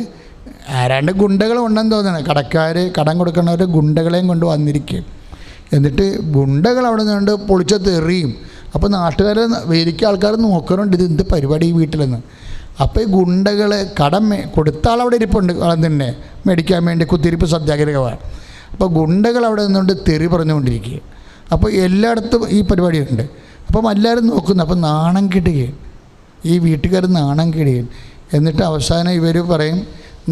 ആരാണ്ട് ഗുണ്ടകളും ഉണ്ടെന്ന് തോന്നുന്നത്. കടക്കാർ, കടം കൊടുക്കുന്നവർ ഗുണ്ടകളെയും കൊണ്ട് വന്നിരിക്കും. എന്നിട്ട് ഗുണ്ടകൾ അവിടെ നിന്നുകൊണ്ട് പൊളിച്ചത്ത് എറിയും. അപ്പോൾ നാട്ടുകാർ വേദിക്കുക ആൾക്കാർ നോക്കുന്നുണ്ട്, ഇത് എന്ത് പരിപാടി ഈ വീട്ടിലെന്ന്. അപ്പോൾ ഈ ഗുണ്ടകൾ കടം കൊടുത്ത ആളവിടെ ഇരിപ്പുണ്ട്, കടം തന്നെ മേടിക്കാൻ വേണ്ടി കുത്തിരിപ്പ് സത്യാഗ്രഹമാണ്. അപ്പോൾ ഗുണ്ടകൾ അവിടെ നിന്നുകൊണ്ട് തെറി പറഞ്ഞുകൊണ്ടിരിക്കുക. അപ്പോൾ എല്ലായിടത്തും ഈ പരിപാടിയുണ്ട്. അപ്പം എല്ലാവരും നോക്കുന്നു. അപ്പം നാണം കെടുകയും, ഈ വീട്ടുകാർ നാണം കെടുകയും. എന്നിട്ട് അവസാനം ഇവർ പറയും,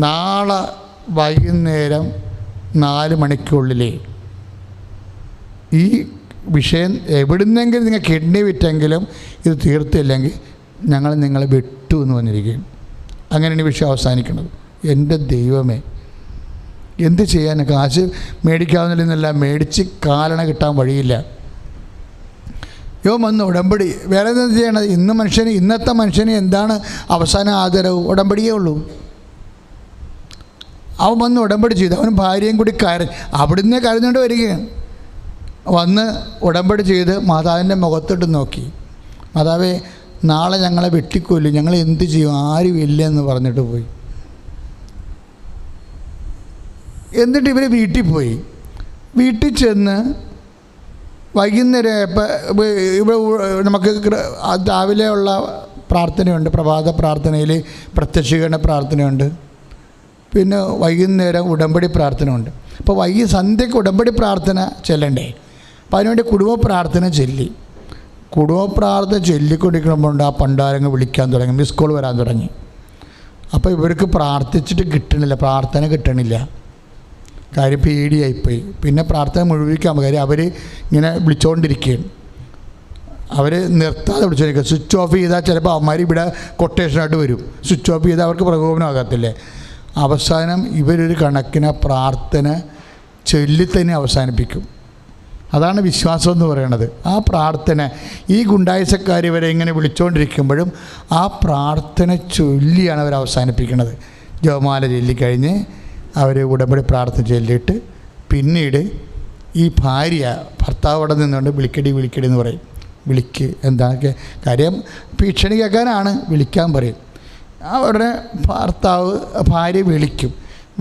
നാളെ വൈകുന്നേരം 4 മണിക്കുള്ളിൽ ഈ വിഷയം എവിടുന്നെങ്കിലും നിങ്ങൾ കിഡ്നി വിറ്റെങ്കിലും ഇത് തീർത്തില്ലെങ്കിൽ ഞങ്ങൾ നിങ്ങളെ വിട്ടു എന്ന് വന്നിരിക്കുകയും. അങ്ങനെയാണ് ഈ വിഷയം അവസാനിക്കുന്നത്. എൻ്റെ ദൈവമേ, എന്ത് ചെയ്യാൻ? കാശ് മേടിക്കാവുന്നില്ലെന്നല്ല, മേടിച്ച് കാലണ കിട്ടാൻ വഴിയില്ല. വന്ന് ഉടമ്പടി. വേറെ എന്താ ചെയ്യണത്? ഇന്നത്തെ മനുഷ്യന് എന്താണ് അവസാന ആദരവ്? ഉടമ്പടിയേ ഉള്ളൂ. അവൻ വന്ന് ഉടമ്പടി ചെയ്തു. അവൻ ഭാര്യയും കൂടി അവിടുന്ന് കരഞ്ഞുകൊണ്ട് വരികയാണ്. വന്ന് ഉടമ്പടി ചെയ്ത് മാതാവിൻ്റെ മുഖത്തോട്ട് നോക്കി, മാതാവേ നാളെ ഞങ്ങളെ വെട്ടിക്കൊല്ലും, ഞങ്ങൾ എന്ത് ചെയ്യും, ആരും ഇല്ലെന്ന് പറഞ്ഞിട്ട് പോയി. എന്നിട്ട് ഇവർ വീട്ടിൽ പോയി. വീട്ടിൽ ചെന്ന് വൈകുന്നേരം ഇവിടെ നമുക്ക് രാവിലെ ഉള്ള പ്രാർത്ഥനയുണ്ട്, പ്രഭാത പ്രാർത്ഥനയിൽ പ്രത്യക്ഷീകരണ പ്രാർത്ഥനയുണ്ട്, പിന്നെ വൈകുന്നേരം ഉടമ്പടി പ്രാർത്ഥനയുണ്ട്. അപ്പോൾ സന്ധ്യയ്ക്ക് ഉടമ്പടി പ്രാർത്ഥന ചെല്ലണ്ടേ? അപ്പോൾ അതിനുവേണ്ടി കുടുംബ പ്രാർത്ഥന ചൊല്ലിക്കൊണ്ടിരിക്കുമ്പോണ്ട് ആ പണ്ടാരങ്ങൾ വിളിക്കാൻ തുടങ്ങി, മിസ് കോൾ വരാൻ തുടങ്ങി. അപ്പോൾ ഇവർക്ക് പ്രാർത്ഥിച്ചിട്ട് കിട്ടണില്ല, പ്രാർത്ഥന കിട്ടണില്ല. കാര്യം പേടിയായിപ്പോയി. പിന്നെ പ്രാർത്ഥന മുഴുവിക്കാൻ കാര്യം അവർ ഇങ്ങനെ വിളിച്ചുകൊണ്ടിരിക്കുകയാണ്. അവർ നിർത്താതെ വിളിച്ചുകൊണ്ടിരിക്കുക. സ്വിച്ച് ഓഫ് ചെയ്താൽ ചിലപ്പോൾ അവന്മാർ ഇവിടെ കൊട്ടേഷനായിട്ട് വരും. സ്വിച്ച് ഓഫ് ചെയ്താൽ അവർക്ക് പ്രകോപനമാകത്തില്ലേ. അവസാനം ഇവരൊരു കണക്കിന് പ്രാർത്ഥന ചൊല്ലി തന്നെ അവസാനിപ്പിക്കും. അതാണ് വിശ്വാസം എന്ന് പറയുന്നത്. ആ പ്രാർത്ഥന ഈ ഗുണ്ടായിസക്കാർ വരെ ഇങ്ങനെ വിളിച്ചുകൊണ്ടിരിക്കുമ്പോഴും ആ പ്രാർത്ഥന ചൊല്ലിയാണ് അവർ അവസാനിപ്പിക്കുന്നത്. ജപമാല ചൊല്ലിക്കഴിഞ്ഞ് അവർ ഉടമ്പടി പ്രാർത്ഥന ചൊല്ലിയിട്ട് പിന്നീട് ഈ ഭാര്യ ഭർത്താവ് അവിടെ നിന്നുകൊണ്ട് വിളിക്കടി എന്ന് പറയും. വിളിക്ക് എന്താണ് കാര്യം, ഭീഷണി കേൾക്കാനാണ്, വിളിക്കാൻ പറയും. ഉടനെ ഭാര്യ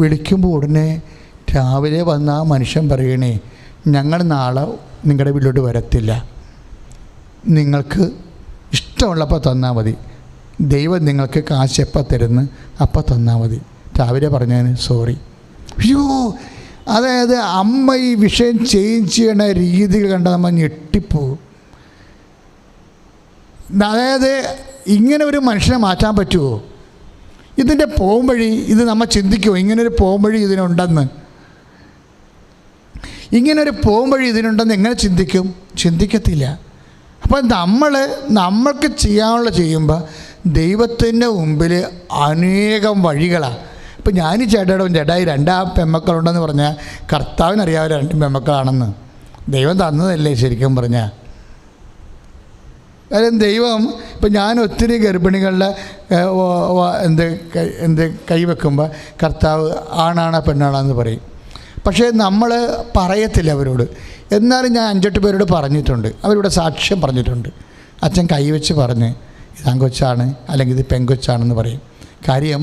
വിളിക്കുമ്പോൾ ഉടനെ രാവിലെ വന്ന ആ മനുഷ്യൻ പറയണേ, ഞങ്ങൾ നാളെ നിങ്ങളുടെ വീട്ടിലോട്ട് വരത്തില്ല, നിങ്ങൾക്ക് ഇഷ്ടമുള്ളപ്പോൾ തന്നാൽ മതി, ദൈവം നിങ്ങൾക്ക് കാശ് എപ്പോൾ തരുന്നു അപ്പം തന്നാൽ മതി. രാവിലെ പറഞ്ഞതിന് സോറി. അയ്യോ, അതായത് അമ്മ ഈ വിഷയം ചേഞ്ച് ചെയ്യണ രീതികൾ കണ്ട നമ്മൾ ഞെട്ടിപ്പോവും. അതായത് ഇങ്ങനെ ഒരു മനുഷ്യനെ മാറ്റാൻ പറ്റുമോ? ഇതിൻ്റെ പോംവഴി ഇത് നമ്മൾ ചിന്തിക്കുമോ? ഇങ്ങനൊരു പോംവഴി ഇതിനുണ്ടെന്ന്, ഇങ്ങനൊരു പോംവഴി ഇതിനുണ്ടെന്ന് എങ്ങനെ ചിന്തിക്കും? ചിന്തിക്കത്തില്ല. അപ്പം നമ്മൾക്ക് ചെയ്യാനുള്ള ചെയ്യുമ്പോൾ ദൈവത്തിൻ്റെ മുമ്പിൽ അനേകം വഴികളാണ്. ഇപ്പം ഞാൻ ചേട്ടായി 2 പെമ്മക്കളുണ്ടെന്ന് പറഞ്ഞാൽ കർത്താവിനറിയാവുന്ന 2 പെമ്മക്കളാണെന്ന്. ദൈവം തന്നതല്ലേ ശരിക്കും പറഞ്ഞാൽ. കാര്യം ദൈവം ഇപ്പം ഞാൻ ഒത്തിരി ഗർഭിണികളുടെ കൈവെക്കുമ്പോൾ കർത്താവ് ആണാണോ പെണ്ണാണെന്ന് പറയും. പക്ഷേ നമ്മൾ പറയത്തില്ല അവരോട്. എന്നാലും ഞാൻ 5-8 പേരോട് പറഞ്ഞിട്ടുണ്ട്. അവരിവിടെ സാക്ഷ്യം പറഞ്ഞിട്ടുണ്ട്. അച്ഛൻ കൈവച്ച് പറഞ്ഞ് ഇത് ആൺകൊച്ചാണ് അല്ലെങ്കിൽ ഇത് പെൺകൊച്ചാണെന്ന് പറയും. കാര്യം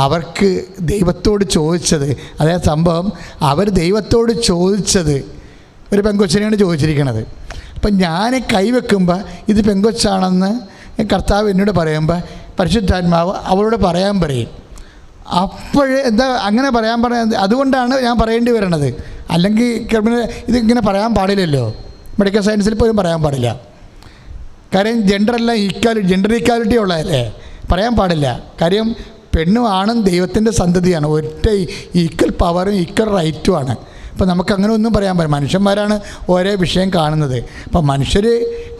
അവർക്ക് ദൈവത്തോട് ചോദിച്ചത്, അതായത് സംഭവം അവർ ദൈവത്തോട് ചോദിച്ചത് ഒരു പെൺകൊച്ചിനെയാണ് ചോദിച്ചിരിക്കണത്. അപ്പം ഞാൻ കൈവെക്കുമ്പോൾ ഇത് പെൺകൊച്ചാണെന്ന് കർത്താവ് എന്നോട് പറയുമ്പോൾ പരിശുദ്ധാത്മാവ് അവളോട് പറയാൻ പറയും. എന്താ അങ്ങനെ പറയാൻ അതുകൊണ്ടാണ് ഞാൻ പറയേണ്ടി വരണത്. അല്ലെങ്കിൽ ഇതിങ്ങനെ പറയാൻ പാടില്ലല്ലോ. മെഡിക്കൽ സയൻസിൽ പോലും പറയാൻ പാടില്ല. കാര്യം ജെൻഡർ ഈക്വാലിറ്റി ഉള്ളതല്ലേ, പറയാൻ പാടില്ല. കാര്യം പെണ്ണും ആണും ദൈവത്തിൻ്റെ സന്തതിയാണ്. ഒറ്റ ഈക്വൽ പവറും ഈക്വൽ റൈറ്റുമാണ്. അപ്പം നമുക്കങ്ങനെ ഒന്നും പറയാൻ പറ്റില്ല. മനുഷ്യന്മാരാണ് ഓരോ വിഷയം കാണുന്നത്. അപ്പം മനുഷ്യർ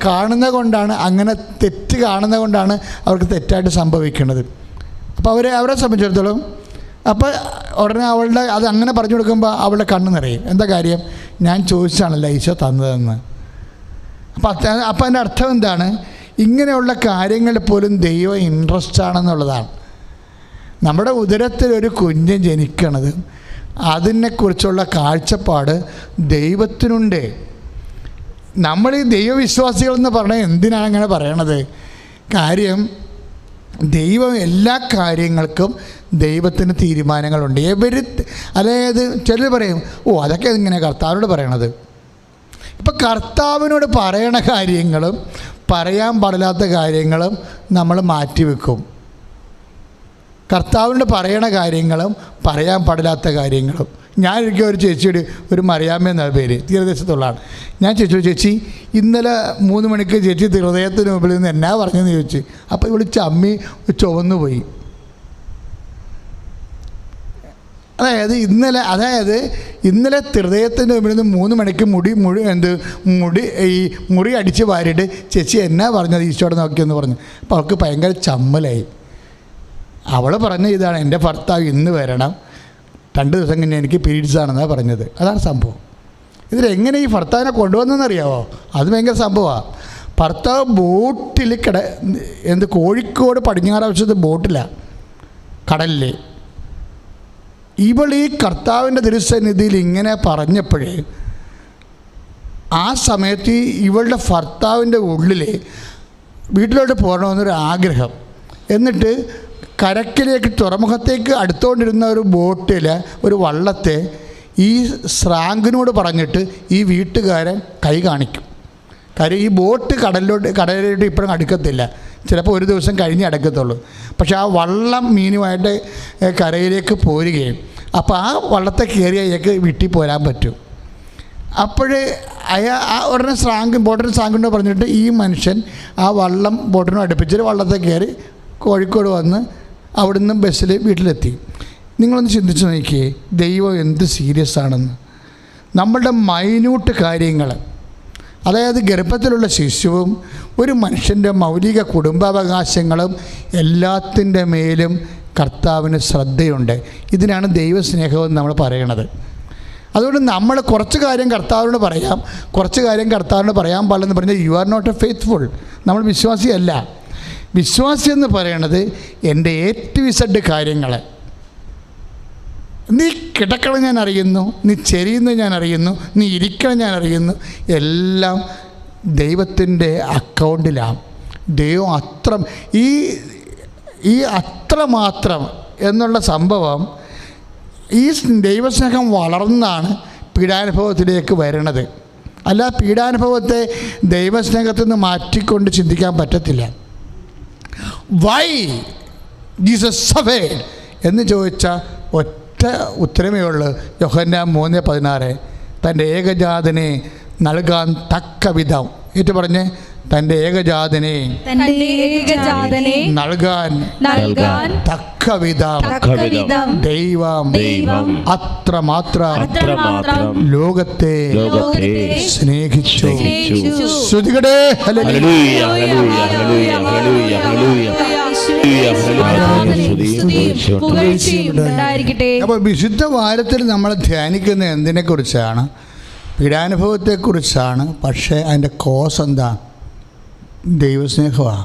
കാണുന്നത് കൊണ്ടാണ്, അങ്ങനെ തെറ്റ് കാണുന്നത് കൊണ്ടാണ് അവർക്ക് തെറ്റായിട്ട് സംഭവിക്കുന്നത്. അപ്പോൾ അവരെ സംബന്ധിച്ചിടത്തോളം അപ്പോൾ ഉടനെ അത് അങ്ങനെ പറഞ്ഞു കൊടുക്കുമ്പോൾ അവളുടെ കണ്ണ് നിറയും. എന്താ കാര്യം? ഞാൻ ചോദിച്ചാണല്ലോ ഈശോ തന്നതെന്ന്. അപ്പം അതിൻ്റെ അർത്ഥം എന്താണ്? ഇങ്ങനെയുള്ള കാര്യങ്ങളിൽ പോലും ദൈവം ഇൻട്രസ്റ്റ് ആണെന്നുള്ളതാണ്. നമ്മുടെ ഉദരത്തിൽ ഒരു കുഞ്ഞ് ജനിക്കണത് അതിനെക്കുറിച്ചുള്ള കാഴ്ചപ്പാട് ദൈവത്തിനുണ്ട്. നമ്മൾ ഈ ദൈവവിശ്വാസികളെന്ന് പറഞ്ഞാൽ എന്തിനാണ് അങ്ങനെ പറയണത്? കാര്യം ദൈവം എല്ലാ കാര്യങ്ങൾക്കും ദൈവത്തിന് തീരുമാനങ്ങളുണ്ട്. അതായത് ചിലർ പറയും, അതൊക്കെ ഇങ്ങനെ കർത്താവിനോട് പറയണത്. ഇപ്പം കർത്താവിനോട് പറയണ കാര്യങ്ങളും പറയാൻ പാടില്ലാത്ത കാര്യങ്ങളും നമ്മൾ മാറ്റിവെക്കും. കർത്താവിനോട് പറയണ കാര്യങ്ങളും പറയാൻ പാടില്ലാത്ത കാര്യങ്ങളും. ഞാനൊരിക്കൽ ഒരു ചേച്ചിയുടെ, ഒരു മറിയാമ്മ എന്ന പേര്, തീരദേശത്തുള്ളതാണ്. ഞാൻ ചേച്ചി ഇന്നലെ 3 മണിക്ക് ചേച്ചി ഹൃദയത്തിന് മുമ്പിൽ നിന്ന് എന്നാ പറഞ്ഞെന്ന് ചോദിച്ചു. അപ്പോൾ ഇവിടെ ചമ്മി ചുവന്നു പോയി. അതായത് ഇന്നലെ ഹൃദയത്തിൻ്റെ മുമ്പിൽ നിന്ന് 3 മണിക്ക് മുറി അടിച്ച് വാരിയിട്ട് ചേച്ചി എന്നാ പറഞ്ഞത് ഈശോടെ നോക്കിയെന്ന് പറഞ്ഞു. അപ്പോൾ അവൾക്ക് ഭയങ്കര ചമ്മലായി. അവൾ പറഞ്ഞ ഇതാണ്, എൻ്റെ ഭർത്താവ് ഇന്ന് വരണം, 2 ദിവസം കഴിഞ്ഞ് എനിക്ക് പീരീഡ്സ് ആണെന്നാണ് പറഞ്ഞത്. അതാണ് സംഭവം. ഇതിലെങ്ങനെ ഈ ഭർത്താവിനെ കൊണ്ടുവന്നെന്നറിയാമോ? അത് ഭയങ്കര സംഭവമാണ്. ഭർത്താവ് ബോട്ടിൽ കോഴിക്കോട് പടിഞ്ഞാറാവശ്യത്ത് ബോട്ടിലാണ്, കടലിൽ. ഇവൾ ഈ കർത്താവിൻ്റെ തിരുസന്നിധിയിൽ ഇങ്ങനെ പറഞ്ഞപ്പോഴേ ആ സമയത്ത് ഇവളുടെ ഭർത്താവിൻ്റെ ഉള്ളിൽ വീട്ടിലോട്ട് പോകണമെന്നൊരു ആഗ്രഹം. എന്നിട്ട് കരക്കിലേക്ക് തുറമുഖത്തേക്ക് അടുത്തുകൊണ്ടിരുന്ന ഒരു ബോട്ടിൽ, ഒരു വള്ളത്തെ ഈ സ്രാങ്കിനോട് പറഞ്ഞിട്ട് ഈ വീട്ടുകാരൻ കൈ കാണിക്കും. കാര്യം ഈ ബോട്ട് കടലിലോട്ട് ഇപ്പോഴും അടുക്കത്തില്ല, ചിലപ്പോൾ 1 ദിവസം കഴിഞ്ഞ് അടുക്കത്തുള്ളൂ. പക്ഷെ ആ വള്ളം മീനുമായിട്ട് കരയിലേക്ക് പോരുകയും അപ്പോൾ ആ വള്ളത്തെ കയറി അയാൾക്ക് വീട്ടിൽ പോരാൻ പറ്റും. അപ്പോഴേ ഉടനെ ബോട്ടിന് സ്രാങ്കിനോട് പറഞ്ഞിട്ട് ഈ മനുഷ്യൻ ആ വള്ളം ബോട്ടിനും അടുപ്പിച്ചിട്ട് വള്ളത്തെ കയറി കോഴിക്കോട് വന്ന് അവിടുന്ന് ബസ്സിൽ വീട്ടിലെത്തി. നിങ്ങളൊന്ന് ചിന്തിച്ച് നോക്കിയേ, ദൈവം എന്ത് സീരിയസ് ആണെന്ന്. നമ്മളുടെ മൈന്യൂട്ട് കാര്യങ്ങൾ, അതായത് ഗർഭത്തിലുള്ള ശിശുവും ഒരു മനുഷ്യൻ്റെ മൗലിക കുടുംബാവകാശങ്ങളും എല്ലാത്തിൻ്റെ മേലും കർത്താവിന് ശ്രദ്ധയുണ്ട്. ഇതിനാണ് ദൈവസ്നേഹമെന്ന് നമ്മൾ പറയണത്. അതുകൊണ്ട് നമ്മൾ കുറച്ച് കാര്യം കർത്താവിനോട് പറയാം, കുറച്ച് കാര്യം കർത്താവിനോട് പറയാൻ പാടില്ലെന്ന് പറഞ്ഞാൽ you are not a faithful. നമ്മൾ വിശ്വാസിയല്ല. വിശ്വാസി എന്ന് പറയണത് എൻ്റെ A-Z കാര്യങ്ങൾ. നീ കിടക്കണം ഞാൻ അറിയുന്നു, നീ ചെരിയുന്നത് ഞാൻ അറിയുന്നു, നീ ഇരിക്കണം ഞാൻ അറിയുന്നു, എല്ലാം ദൈവത്തിൻ്റെ അക്കൗണ്ടിലാണ്. ദൈവം ഈ അത്രമാത്രം എന്നുള്ള സംഭവം, ഈ ദൈവസ്നേഹം വളർന്നാണ് പീഡാനുഭവത്തിലേക്ക് വരണത്. അല്ല, പീഡാനുഭവത്തെ ദൈവസ്നേഹത്തിൽ നിന്ന് മാറ്റിക്കൊണ്ട് ചിന്തിക്കാൻ പറ്റത്തില്ല. വൈ ജീസസ് സഫേർഡ് എന്ന് ചോദിച്ചാൽ ഒറ്റ ഉത്തരമേ ഉള്ളൂ. യോഹന്നാൻ 3:16 തൻ്റെ ഏകജാതനെ നൽകാൻ തക്ക വിധം. ഏറ്റു പറഞ്ഞ്, തൻ്റെ ഏകജാതനെ നൽകാൻ തക്ക വിധം ദൈവം അത്രമാത്രം ലോകത്തെ സ്നേഹിച്ചു. ശ്രുതികടേ hallelujah hallelujah hallelujah hallelujah hallelujah. അപ്പോൾ വിശുദ്ധ വാരത്തിൽ നമ്മൾ ധ്യാനിക്കുന്ന എന്തിനെക്കുറിച്ചാണ്? പീഡാനുഭവത്തെക്കുറിച്ചാണ്. പക്ഷേ അതിൻ്റെ കോസ് എന്താ? ദൈവസ്നേഹമാണ്.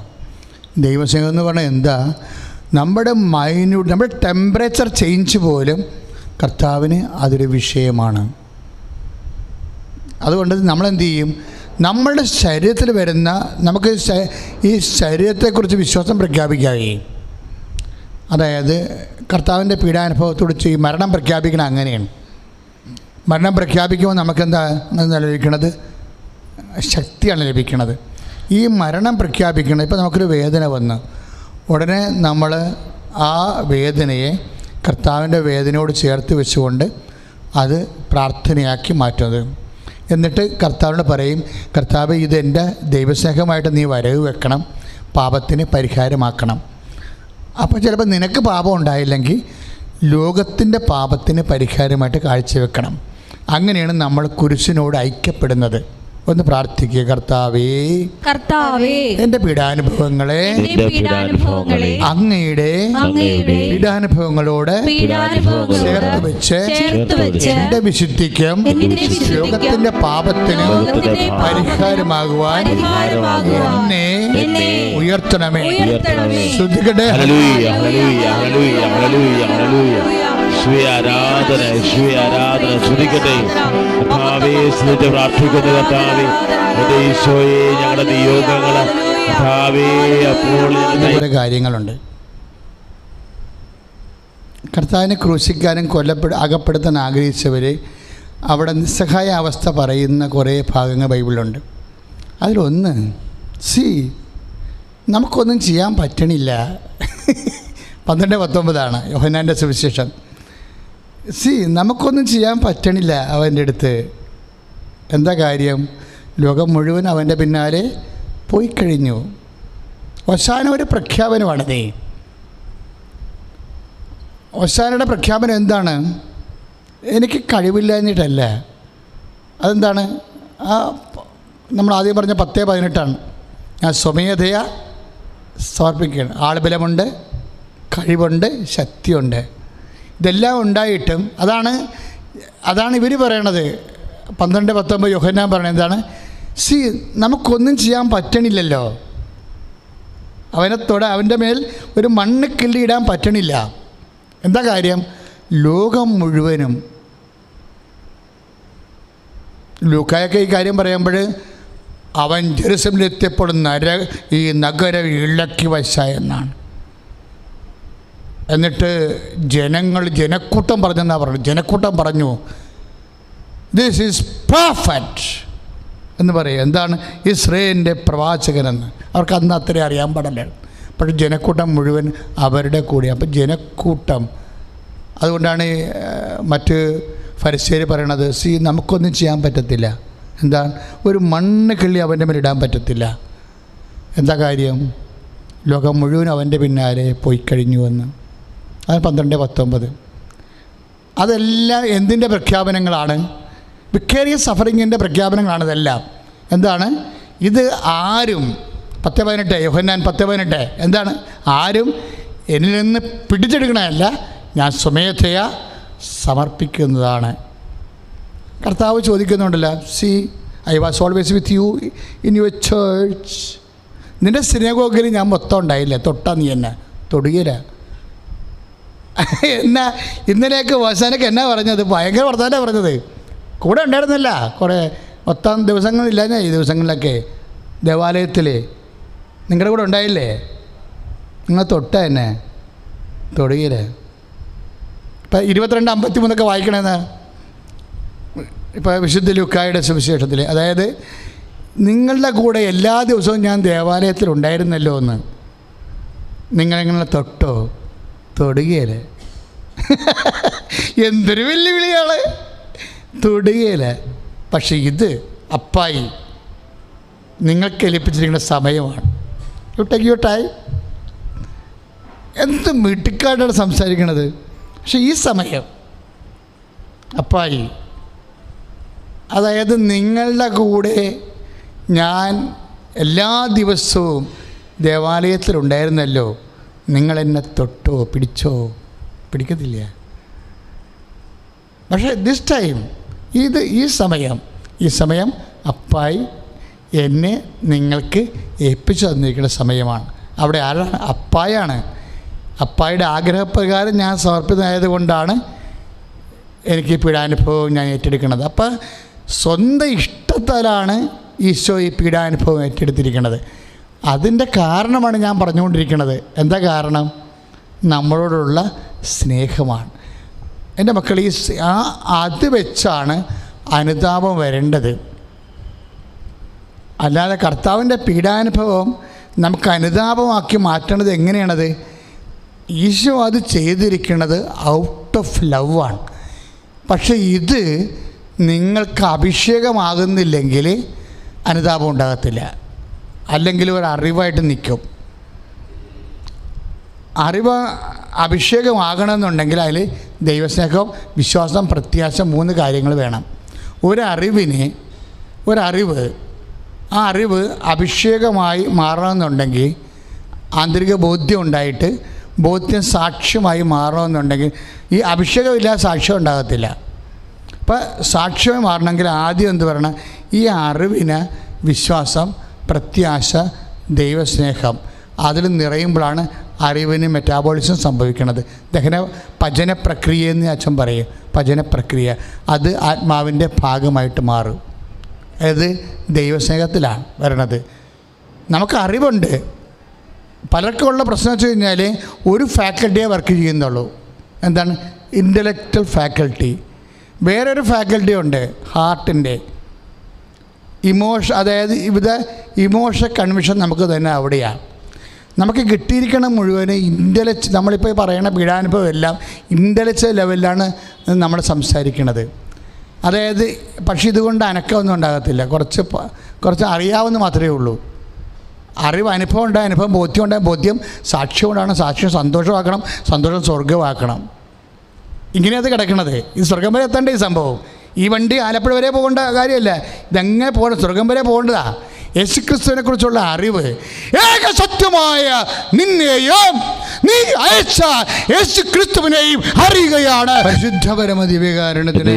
ദൈവസ്നേഹം എന്ന് പറഞ്ഞാൽ എന്താ? നമ്മുടെ നമ്മുടെ ടെമ്പറേച്ചർ ചേഞ്ച് പോലും കർത്താവിന് അതൊരു വിഷയമാണ്. അതുകൊണ്ട് നമ്മളെന്ത് ചെയ്യും? നമ്മളുടെ ശരീരത്തിൽ വരുന്ന, നമുക്ക് ഈ ശരീരത്തെക്കുറിച്ച് വിശ്വാസം പ്രഖ്യാപിക്കാവേ. അതായത് കർത്താവിൻ്റെ പീഡാനുഭവത്തോട് ചെയ്യും മരണം പ്രഖ്യാപിക്കണം. അങ്ങനെയാണ് മരണം പ്രഖ്യാപിക്കുമ്പോൾ നമുക്കെന്താ ലഭിക്കണത്? ശക്തിയാണ് ലഭിക്കണത്. ഈ മരണം പ്രഖ്യാപിക്കണം. ഇപ്പോൾ നമുക്കൊരു വേദന വന്ന് ഉടനെ നമ്മൾ ആ വേദനയെ കർത്താവിൻ്റെ വേദനയോട് ചേർത്ത് വെച്ചുകൊണ്ട് അത് പ്രാർത്ഥനയാക്കി മാറ്റുന്നത്. എന്നിട്ട് കർത്താവിനോട് പറയും, കർത്താവ് ഇതെൻ്റെ ദൈവസ്നേഹമായിട്ട് നീ വരവ് വെക്കണം, പാപത്തിന് പരിഹാരമാക്കണം. അപ്പോൾ ചിലപ്പോൾ നിനക്ക് പാപം ഉണ്ടായില്ലെങ്കിൽ ലോകത്തിൻ്റെ പാപത്തിന് പരിഹാരമായിട്ട് കാഴ്ചവെക്കണം. അങ്ങനെയാണ് നമ്മൾ കുരിശിനോട് ഐക്യപ്പെടുന്നത്. ഒന്ന് പ്രാർത്ഥിക്കുക. കർത്താവേ, എൻ്റെ പീഡാനുഭവങ്ങളെ അങ്ങയുടെ പീഡാനുഭവങ്ങളോട് ചേർത്ത് വെച്ച് എൻ്റെ വിശുദ്ധിക്കും ലോകത്തിൻ്റെ പാപത്തിനും പരിഹാരമാകുവാൻ എന്നെ ഉയർത്തണമേ. ശ്രദ്ധിക്കട്ടെ. ആരാധന ശ്രദ്ധിക്കട്ടെ. കർത്താവേ, സ്നേഹിച്ച് പ്രാർത്ഥിക്കുന്നു. കർത്താവേ, എന്റെ ഈശോയെ, ഞങ്ങളുടെ നിയോഗങ്ങള് കർത്താവേ, അപ്പോൾ കാര്യങ്ങളുണ്ട്. കർത്താവിനെ ക്രൂശിക്കാനും അകപ്പെടുത്താൻ ആഗ്രഹിച്ചവർ അവിടെ നിസ്സഹായ അവസ്ഥ പറയുന്ന കുറേ ഭാഗങ്ങൾ ബൈബിളിലുണ്ട്. അതിലൊന്ന്, നമുക്കൊന്നും ചെയ്യാൻ പറ്റണില്ല. 12:19 യോഹന്നാൻ്റെ സുവിശേഷം. നമുക്കൊന്നും ചെയ്യാൻ പറ്റണില്ല അവൻ്റെ അടുത്ത്. എന്താ കാര്യം? ലോകം മുഴുവൻ അവൻ്റെ പിന്നാലെ പോയി കഴിഞ്ഞു. ഹോശാന ഒരു പ്രഖ്യാപനമാണതേ. ഹോശാനയുടെ പ്രഖ്യാപനം എന്താണ്? എനിക്ക് കഴിവില്ലാഞ്ഞിട്ടല്ല. അതെന്താണ്? നമ്മൾ ആദ്യം പറഞ്ഞ 10:18 ഞാൻ സ്വമേധയാ സമർപ്പിക്കുകയാണ്. ആൾബലമുണ്ട്, കഴിവുണ്ട്, ശക്തിയുണ്ട്. ഇതെല്ലാം ഉണ്ടായിട്ടും അതാണ് ഇവർ പറയണത്. 12:19 യോഹന്നാൻ പറയണത് എന്താണ്? നമുക്കൊന്നും ചെയ്യാൻ പറ്റണില്ലല്ലോ. അവൻ്റെ മേൽ ഒരു മണ്ണ് കിള്ളി ഇടാൻ പറ്റണില്ല. എന്താ കാര്യം? ലോകം മുഴുവനും. ലൂക്കായൊക്കെ ഈ കാര്യം പറയുമ്പോൾ അവൻ ജെറുസലേമിലെത്തിയപ്പോൾ ഈ നഗരം ഇളക്കി വശായെന്നാണ്. എന്നിട്ട് ജനക്കൂട്ടം പറഞ്ഞെന്നാണ് പറഞ്ഞു. ജനക്കൂട്ടം പറഞ്ഞു, ദിസ് ഈസ് പെർഫെക്റ്റ് എന്ന് പറയും. എന്താണ്? ഇസ്രായേലിൻ്റെ പ്രവാചകനെന്ന്. അവർക്ക് അന്ന് അത്രയും അറിയാൻ പാടില്ല. പക്ഷേ ജനക്കൂട്ടം മുഴുവൻ അവരുടെ കൂടെ. അപ്പം ജനക്കൂട്ടം. അതുകൊണ്ടാണ് മറ്റ് ഫരിസേയർ പറയണത്, നമുക്കൊന്നും ചെയ്യാൻ പറ്റത്തില്ല. എന്താ? ഒരു മണ്ണ് കിള്ളി അവൻ്റെ മേൽ ഇടാൻ പറ്റത്തില്ല. എന്താ കാര്യം? ലോകം മുഴുവൻ അവൻ്റെ പിന്നാലെ പോയി കഴിഞ്ഞുവെന്ന്. അത് 12:19. അതെല്ലാം എന്തിൻ്റെ പ്രഖ്യാപനങ്ങളാണ്? വിക്കേറിയസ് സഫറിങ്ങിൻ്റെ പ്രഖ്യാപനങ്ങളാണ് ഇതെല്ലാം. എന്താണ് ഇത്? ആരും 10:18 യോഹന്നാൻ 10:18 എന്താണ്? ആരും എന്നിൽ നിന്ന് പിടിച്ചെടുക്കണമല്ല, ഞാൻ സ്വമേധയാ സമർപ്പിക്കുന്നതാണ്. കർത്താവ് ചോദിക്കുന്നുണ്ടല്ലോ, see I was always with you in your church. നിൻ്റെ സിനഗോഗിൽ ഞാൻ മൊത്തം ഉണ്ടായില്ലേ, തൊട്ടാ നീ എന്നെ തൊടുകയില്ല. എന്നാ ഇന്നലെയൊക്കെ അവസാനൊക്കെ എന്നാ പറഞ്ഞത്? ഭയങ്കര വർത്തമാനമാണ് പറഞ്ഞത്. കൂടെ ഉണ്ടായിരുന്നില്ല കുറേ മൊത്തം ദിവസങ്ങളില്ല, ഞാൻ ഈ ദിവസങ്ങളിലൊക്കെ ദേവാലയത്തിൽ നിങ്ങളുടെ കൂടെ ഉണ്ടായില്ലേ, നിങ്ങൾ തൊട്ട എന്നെ തൊടുകയില്ല. ഇപ്പം 22:53 വായിക്കണമെന്ന് ഇപ്പോൾ വിശുദ്ധ ലൂക്കായുടെ സുവിശേഷത്തിൽ, അതായത് നിങ്ങളുടെ കൂടെ എല്ലാ ദിവസവും ഞാൻ ദേവാലയത്തിൽ ഉണ്ടായിരുന്നല്ലോ എന്ന് നിങ്ങളെങ്ങനെ തൊട്ടോ? തൊടുകയില്ല. എന്തൊരു വെല്ലുവിളിയാണ്, തൊടുകയില്ല. പക്ഷെ ഇത് അപ്പായി നിങ്ങൾക്ക് ഏൽപ്പിച്ചിരിക്കുന്ന സമയമാണ്. You take your time. എന്ത് മിടുക്കായിട്ടാണ് സംസാരിക്കണത്. പക്ഷെ ഈ സമയം അപ്പായി, അതായത് നിങ്ങളുടെ കൂടെ ഞാൻ എല്ലാ ദിവസവും ദേവാലയത്തിലുണ്ടായിരുന്നല്ലോ, നിങ്ങളെന്നെ തൊട്ടോ പിടിച്ചോ? പിടിക്കത്തില്ല. പക്ഷേ ദിസ് ടൈം, ഈ സമയം അപ്പായി എന്നെ നിങ്ങൾക്ക് ഏൽപ്പിച്ചു തന്നിരിക്കുന്ന സമയമാണ്. അവിടെ ആരാണ്? അപ്പായാണ്. അപ്പായുടെ ആഗ്രഹപ്രകാരം ഞാൻ സമർപ്പിതനായത് കൊണ്ടാണ് എനിക്ക് ഈ പീഡാനുഭവം ഞാൻ ഏറ്റെടുക്കുന്നത്. അപ്പം സ്വന്തം ഇഷ്ടത്താലാണ് ഈശോ ഈ പീഡാനുഭവം ഏറ്റെടുത്തിരിക്കുന്നത്. അതിൻ്റെ കാരണമാണ് ഞാൻ പറഞ്ഞുകൊണ്ടിരിക്കുന്നത്. എന്താ കാരണം? നമ്മളോടുള്ള സ്നേഹമാണ്. എൻ്റെ മക്കൾ, അത് വെച്ചാണ് അനുതാപം വരേണ്ടത്. അല്ലാതെ കർത്താവിൻ്റെ പീഡാനുഭവം നമുക്ക് അനുതാപമാക്കി മാറ്റേണ്ടത് എങ്ങനെയാണത്? ഈശോ അത് ചെയ്തിരിക്കുന്നത് ഔട്ട് ഓഫ് ലവ് ആണ്. പക്ഷേ ഇത് നിങ്ങൾക്ക് അഭിഷേകമാകുന്നില്ലെങ്കിൽ അനുതാപം ഉണ്ടാകത്തില്ല, അല്ലെങ്കിൽ ഒരു അറിവായിട്ട് നിൽക്കും. അറിവ് അഭിഷേകമാകണമെന്നുണ്ടെങ്കിൽ അതിൽ ദൈവസ്നേഹം, വിശ്വാസം, പ്രത്യാശ 3 കാര്യങ്ങൾ വേണം. ആ അറിവ് അഭിഷേകമായി മാറണമെന്നുണ്ടെങ്കിൽ ആന്തരിക ബോധ്യം ഉണ്ടായിട്ട് ബോധ്യം സാക്ഷ്യമായി മാറണമെന്നുണ്ടെങ്കിൽ ഈ അഭിഷേകമില്ലാതെ സാക്ഷ്യം ഉണ്ടാകത്തില്ല. അപ്പോൾ സാക്ഷ്യമായി മാറണമെങ്കിൽ ആദ്യം എന്ത് പറയണം? ഈ അറിവിന് വിശ്വാസം, പ്രത്യാശ, ദൈവസ്നേഹം അതിൽ നിറയുമ്പോഴാണ് അറിവിന് മെറ്റാബോളിസം സംഭവിക്കുന്നത്. പചന പ്രക്രിയ എന്ന് അച്ഛൻ പറയും. പചന പ്രക്രിയ അത് ആത്മാവിൻ്റെ ഭാഗമായിട്ട് മാറും. അത് ദൈവസ്നേഹത്തിലാണ് വരണത്. നമുക്ക് അറിവുണ്ട്. പലർക്കുമുള്ള പ്രശ്നം വെച്ച് കഴിഞ്ഞാൽ ഒരു ഫാക്കൽറ്റിയെ വർക്ക് ചെയ്യുന്നുള്ളൂ. എന്താണ്? Intellectual faculty. വേറൊരു ഫാക്കൽറ്റി ഉണ്ട്, ഹാർട്ടിൻ്റെ അതായത് ഇവിടെ ഇമോഷൻ കൺവിഷൻ നമുക്ക് തന്നെ അവിടെയാണ്. നമുക്ക് കിട്ടിയിരിക്കണം മുഴുവൻ നമ്മളിപ്പോൾ പറയുന്ന പീഡാനുഭവം എല്ലാം ഇൻ്റലക്ച്വൽ ലെവലിലാണ് നമ്മൾ സംസാരിക്കുന്നത്. അതായത് പക്ഷേ ഇതുകൊണ്ട് അനക്കമൊന്നും ഉണ്ടാകത്തില്ല. കുറച്ച് അറിയാവുന്ന മാത്രമേ ഉള്ളൂ. അറിവ് അനുഭവം ഉണ്ടായ അനുഭവം, ബോധ്യം ഉണ്ടായ ബോധ്യം, സാക്ഷ്യം ഉണ്ടാകണം, സാക്ഷ്യം സന്തോഷമാക്കണം, സന്തോഷം സ്വർഗമാക്കണം. ഇങ്ങനെയത് കിടക്കണത്. ഇത് സ്വർഗം വരെ എത്തേണ്ട ഈ സംഭവം. ഈ വണ്ടി ആലപ്പുഴ വരെ പോകേണ്ട കാര്യമല്ല. ഇതെങ്ങനെ പോകണം? സ്വർഗം വരെ പോകേണ്ടതാ. യേശുക്രിസ്തുവിനെ കുറിച്ചുള്ള അറിവ്, ഏക സത്യമായ നിന്നെയും നീ അയച്ച യേശുക്രിസ്തുവിനെയും അറിയുകയാണ്. പരിശുദ്ധ പരമ ദിവ്യകാരുണ്യത്തിന്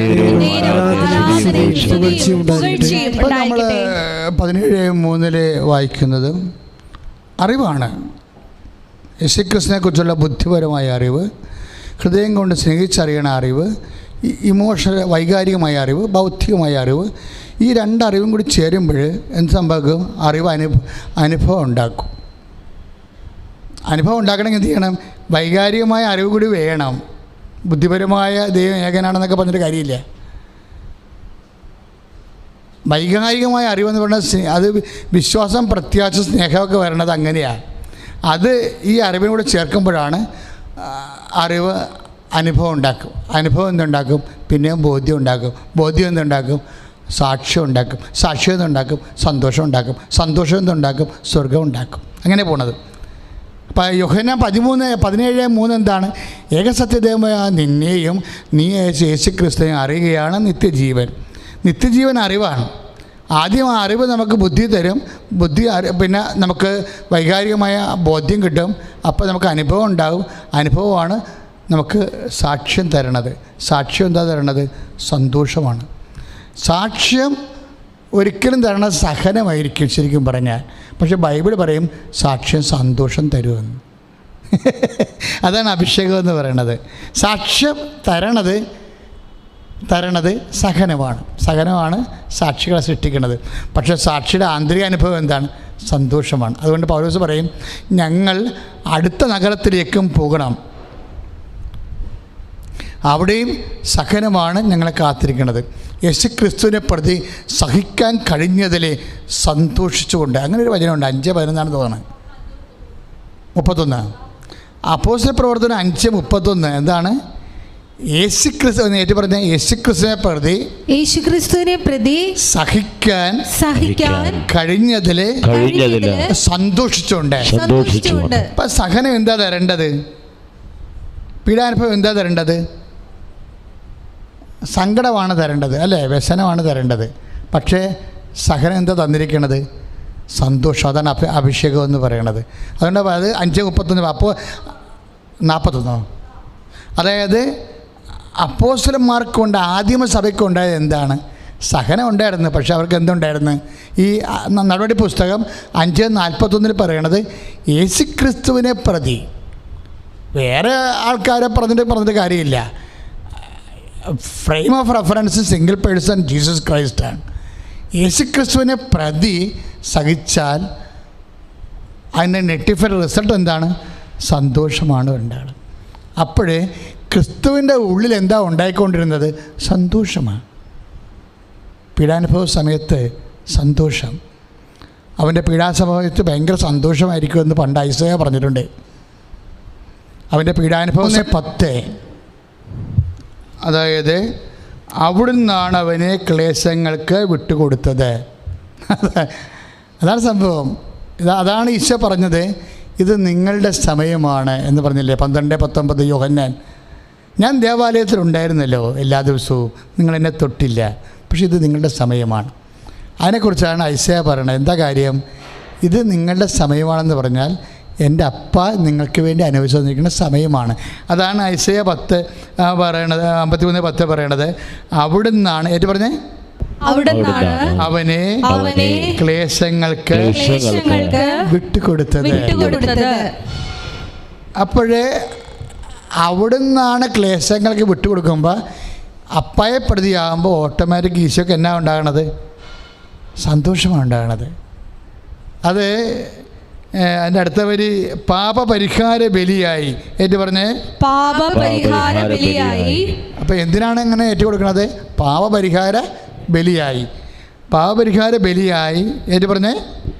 ഇപ്പം നമ്മൾ 17:3 വായിക്കുന്നത് അറിവാണ്. യേശുക്രിസ്തുവിനെ കുറിച്ചുള്ള ബുദ്ധിപരമായ അറിവ്, ഹൃദയം കൊണ്ട് സ്നേഹിച്ചറിയണ അറിവ്, വൈകാരികമായ അറിവ്, ബൗദ്ധികമായ അറിവ്. ഈ 2 അറിവും കൂടി ചേരുമ്പോൾ എന്ത് സംഭവിക്കും? അറിവ് അനുഭവം ഉണ്ടാക്കും. അനുഭവം ഉണ്ടാക്കണമെങ്കിൽ എന്ത് ചെയ്യണം? വൈകാരികമായ അറിവ് കൂടി വേണം. ബുദ്ധിപരമായ ദൈവം ഏകനാണെന്നൊക്കെ പറഞ്ഞിട്ട് കാര്യമില്ല. വൈകാരികമായ അറിവെന്ന് പറഞ്ഞാൽ അത് വിശ്വാസം, പ്രത്യാശ, സ്നേഹമൊക്കെ വരണത് അങ്ങനെയാണ്. അത് ഈ അറിവിനൂടെ ചേർക്കുമ്പോഴാണ് അറിവ് അനുഭവം ഉണ്ടാക്കും. അനുഭവം എന്തുണ്ടാക്കും? പിന്നെ ബോധ്യം ഉണ്ടാക്കും. ബോധ്യം എന്തുണ്ടാക്കും? സാക്ഷ്യം ഉണ്ടാക്കും. സാക്ഷ്യം എന്തുണ്ടാക്കും? സന്തോഷം ഉണ്ടാക്കും. സന്തോഷം എന്തുണ്ടാക്കും? സ്വർഗം ഉണ്ടാക്കും. അങ്ങനെ പോണത്. അപ്പോൾ യോഹന്നാൻ 17:3 എന്താണ്? ഏകസത്യദേവമായ നിന്നെയും നീ യേശുക്രിസ്തുവിനെ അറിയുകയാണ് നിത്യജീവൻ. നിത്യജീവൻ അറിവാണ്. ആദ്യം ആ അറിവ് നമുക്ക് ബുദ്ധി തരും. പിന്നെ നമുക്ക് വൈകാരികമായ ബോധ്യം കിട്ടും. അപ്പോൾ നമുക്ക് അനുഭവം ഉണ്ടാകും. അനുഭവമാണ് നമുക്ക് സാക്ഷ്യം തരണത്. സാക്ഷ്യം എന്താ തരണത്? സന്തോഷമാണ്. സാക്ഷ്യം ഒരിക്കലും തരണ സഹനമായിരിക്കും ശരിക്കും പറഞ്ഞാൽ. പക്ഷെ ബൈബിൾ പറയും സാക്ഷ്യം സന്തോഷം തരുമെന്ന്. അതാണ് അഭിഷേകം എന്ന് പറയുന്നത്. സാക്ഷ്യം തരണത് സഹനമാണ് സാക്ഷികളെ സൃഷ്ടിക്കുന്നത്. പക്ഷേ സാക്ഷിയുടെ ആന്തരിക അനുഭവം എന്താണ്? സന്തോഷമാണ്. അതുകൊണ്ട് പൗലോസ് പറയും, ഞങ്ങൾ അടുത്ത നഗരത്തിലേക്കും പോകണം, അവിടെയും സഹനമാണ് ഞങ്ങളെ കാത്തിരിക്കുന്നത്. യേശുക്രിസ്തുവിനെ പ്രതി സഹിക്കാൻ കഴിഞ്ഞതിൽ സന്തോഷിച്ചുകൊണ്ട്. അങ്ങനെ ഒരു വചനമുണ്ട്, 5:11 തോന്നുന്നത്, 31. അപ്പോസ്തല പ്രവർത്തനം 5:31 എന്താണ്? യേശുക്രിസ്തു ഏറ്റു പറഞ്ഞ യേശുക്രിസ്തുവിനെ പ്രതി സഹിക്കാൻ കഴിഞ്ഞതിൽ സന്തോഷിച്ചുകൊണ്ട്. അപ്പം സഹനം എന്താ തരേണ്ടത്? പീഡാനുഭവം എന്താ തരേണ്ടത്? സങ്കടമാണ് തരേണ്ടത്, അല്ലേ? വ്യസനമാണ് തരേണ്ടത്. പക്ഷേ സഹനം എന്താ തന്നിരിക്കണത്? സന്തോഷം. അതാണ് അഭിഷേകം എന്ന് പറയണത്. അതുകൊണ്ട് അത് 5:31. അപ്പോൾ 41. അതായത് അപ്പോസ്തലന്മാർക്ക് കൊണ്ട് ആദിമ സഭയ്ക്ക് ഉണ്ടായത് എന്താണ്? സഹനം ഉണ്ടായിരുന്നു. പക്ഷെ അവർക്ക് എന്തുണ്ടായിരുന്നു? ഈ നടപടി പുസ്തകം 5:41 പറയണത് യേശുക്രിസ്തുവിനെ പ്രതി, വേറെ ആൾക്കാരെ പറഞ്ഞിട്ട് കാര്യമില്ല. Frame of reference single person Jesus ക്രൈസ്റ്റാണ്. യേശുക്രിസ്തുവിനെ പ്രതി സഹിച്ചാൽ അതിൻ്റെ നെറ്റിഫൈഡ് റിസൾട്ട് എന്താണ്? സന്തോഷമാണ് ഉണ്ടാകുന്നത്. അപ്പോഴേ ക്രിസ്തുവിൻ്റെ ഉള്ളിൽ എന്താ ഉണ്ടായിക്കൊണ്ടിരുന്നത്? സന്തോഷമാണ്. പീഡാനുഭവ സമയത്ത് സന്തോഷം. അവൻ്റെ പീഡാസമയത്ത് ഭയങ്കര സന്തോഷമായിരിക്കുമെന്ന് പണ്ട് ഐസയ പറഞ്ഞിട്ടുണ്ട്. അവൻ്റെ പീഡാനുഭവം 10, അതായത് അവിടുന്നാണ് അവനെ ക്ലേശങ്ങൾക്ക് വിട്ടുകൊടുത്തത്. അതാണ് സംഭവം. അതാണ് ഈശോ പറഞ്ഞത്, ഇത് നിങ്ങളുടെ സമയമാണ് എന്ന് പറഞ്ഞില്ലേ? 12:19 യോഹന്നാൻ. ഞാൻ ദേവാലയത്തിലുണ്ടായിരുന്നല്ലോ എല്ലാ ദിവസവും, നിങ്ങളെന്നെ തൊട്ടില്ല, പക്ഷെ ഇത് നിങ്ങളുടെ സമയമാണ്. അതിനെക്കുറിച്ചാണ് ഐസയ പറയണത്. എന്താ കാര്യം? ഇത് നിങ്ങളുടെ സമയമാണെന്ന് പറഞ്ഞാൽ എൻ്റെ അപ്പ നിങ്ങൾക്ക് വേണ്ടി അനുവദിച്ചു തന്നിരിക്കുന്ന സമയമാണ്. അതാണ് ഐസയ 10 പറയണത്, 53:10 പറയണത്. അവിടുന്നാണ് ഏറ്റു പറഞ്ഞേ, അവനെ ക്ലേശങ്ങൾക്ക് വിട്ടുകൊടുത്തത്. അപ്പോഴേ അവിടുന്നാണ് ക്ലേശങ്ങൾക്ക് വിട്ടുകൊടുക്കുമ്പോൾ അപ്പയെ പ്രതിയാകുമ്പോൾ ഓട്ടോമാറ്റിക് ഈശോക്ക് എന്നാ ഉണ്ടാകണത്? സന്തോഷമാണ് ഉണ്ടാകണത്. അത് അതിൻ്റെ അടുത്ത വരി പാപപരിഹാര ബലിയായി. ഏറ്റു പറഞ്ഞേ, പാപപരിഹാര ബലിയായി. അപ്പം എന്തിനാണ് ഇങ്ങനെ ഏറ്റുകൊടുക്കുന്നത്? പാപപരിഹാര ബലിയായി. പാപപരിഹാര ബലിയായി. ഏറ്റു പറഞ്ഞേ,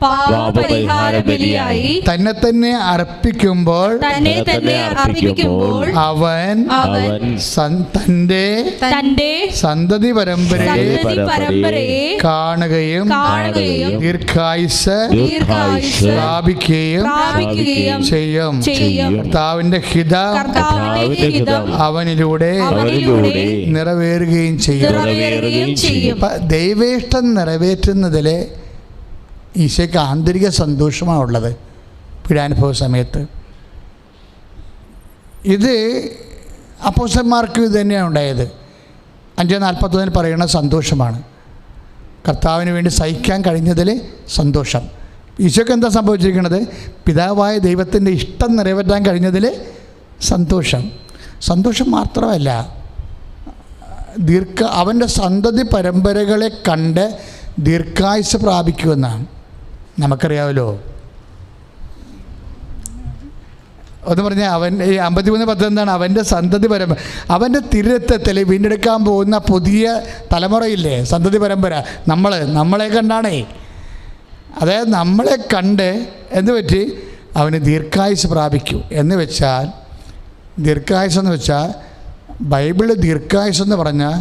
പാപപരിഹാര ബലിയായി. തന്നെ അർപ്പിക്കുമ്പോൾ അവൻ തന്റെ സന്തതി പരമ്പരയെ കാണുകയും ദീർഘായുസ് പ്രാപിക്കുകയും ചെയ്യും. കർത്താവിന്റെ ഹിതം അവനിലൂടെ നിറവേറുകയും ചെയ്യും. ദൈവേഷ്ടം നിറവേറ്റുന്നതിൽ ഈശോയ്ക്ക് ആന്തരിക സന്തോഷമാണുള്ളത് പീഡാനുഭവ സമയത്ത്. ഇത് അപ്പോസ്തലന്മാർക്ക് ഇത് തന്നെയാണ് ഉണ്ടായത്. 5:41 പറയുന്ന സന്തോഷമാണ്. കർത്താവിന് വേണ്ടി സഹിക്കാൻ കഴിഞ്ഞതിൽ സന്തോഷം. ഈശോയ്ക്ക് എന്താ സംഭവിച്ചിരിക്കുന്നത്? പിതാവായ ദൈവത്തിൻ്റെ ഇഷ്ടം നിറവേറ്റാൻ കഴിഞ്ഞതിൽ സന്തോഷം. സന്തോഷം മാത്രമല്ല, അവൻ്റെ സന്തതി പരമ്പരകളെ കണ്ട് ദീർഘായുസ് പ്രാപിക്കുമെന്നാണ് നമുക്കറിയാമല്ലോ. എന്ന് പറഞ്ഞാൽ അവൻ ഈ 53:10 എന്താണ്? അവൻ്റെ സന്തതി പരമ്പര, അവൻ്റെ തിരുരക്തത്തിൽ വീണ്ടെടുക്കാൻ പോകുന്ന പുതിയ തലമുറയില്ലേ സന്തതി പരമ്പര, നമ്മളെ കണ്ടാണേ. അതായത് നമ്മളെ കണ്ട് എന്ത് പറ്റി? അവന് ദീർഘായുസ് പ്രാപിക്കൂ എന്ന് വെച്ചാൽ, ദീർഘായുസെന്ന് വെച്ചാൽ ബൈബിളിൽ ദീർഘായുസെന്ന് പറഞ്ഞാൽ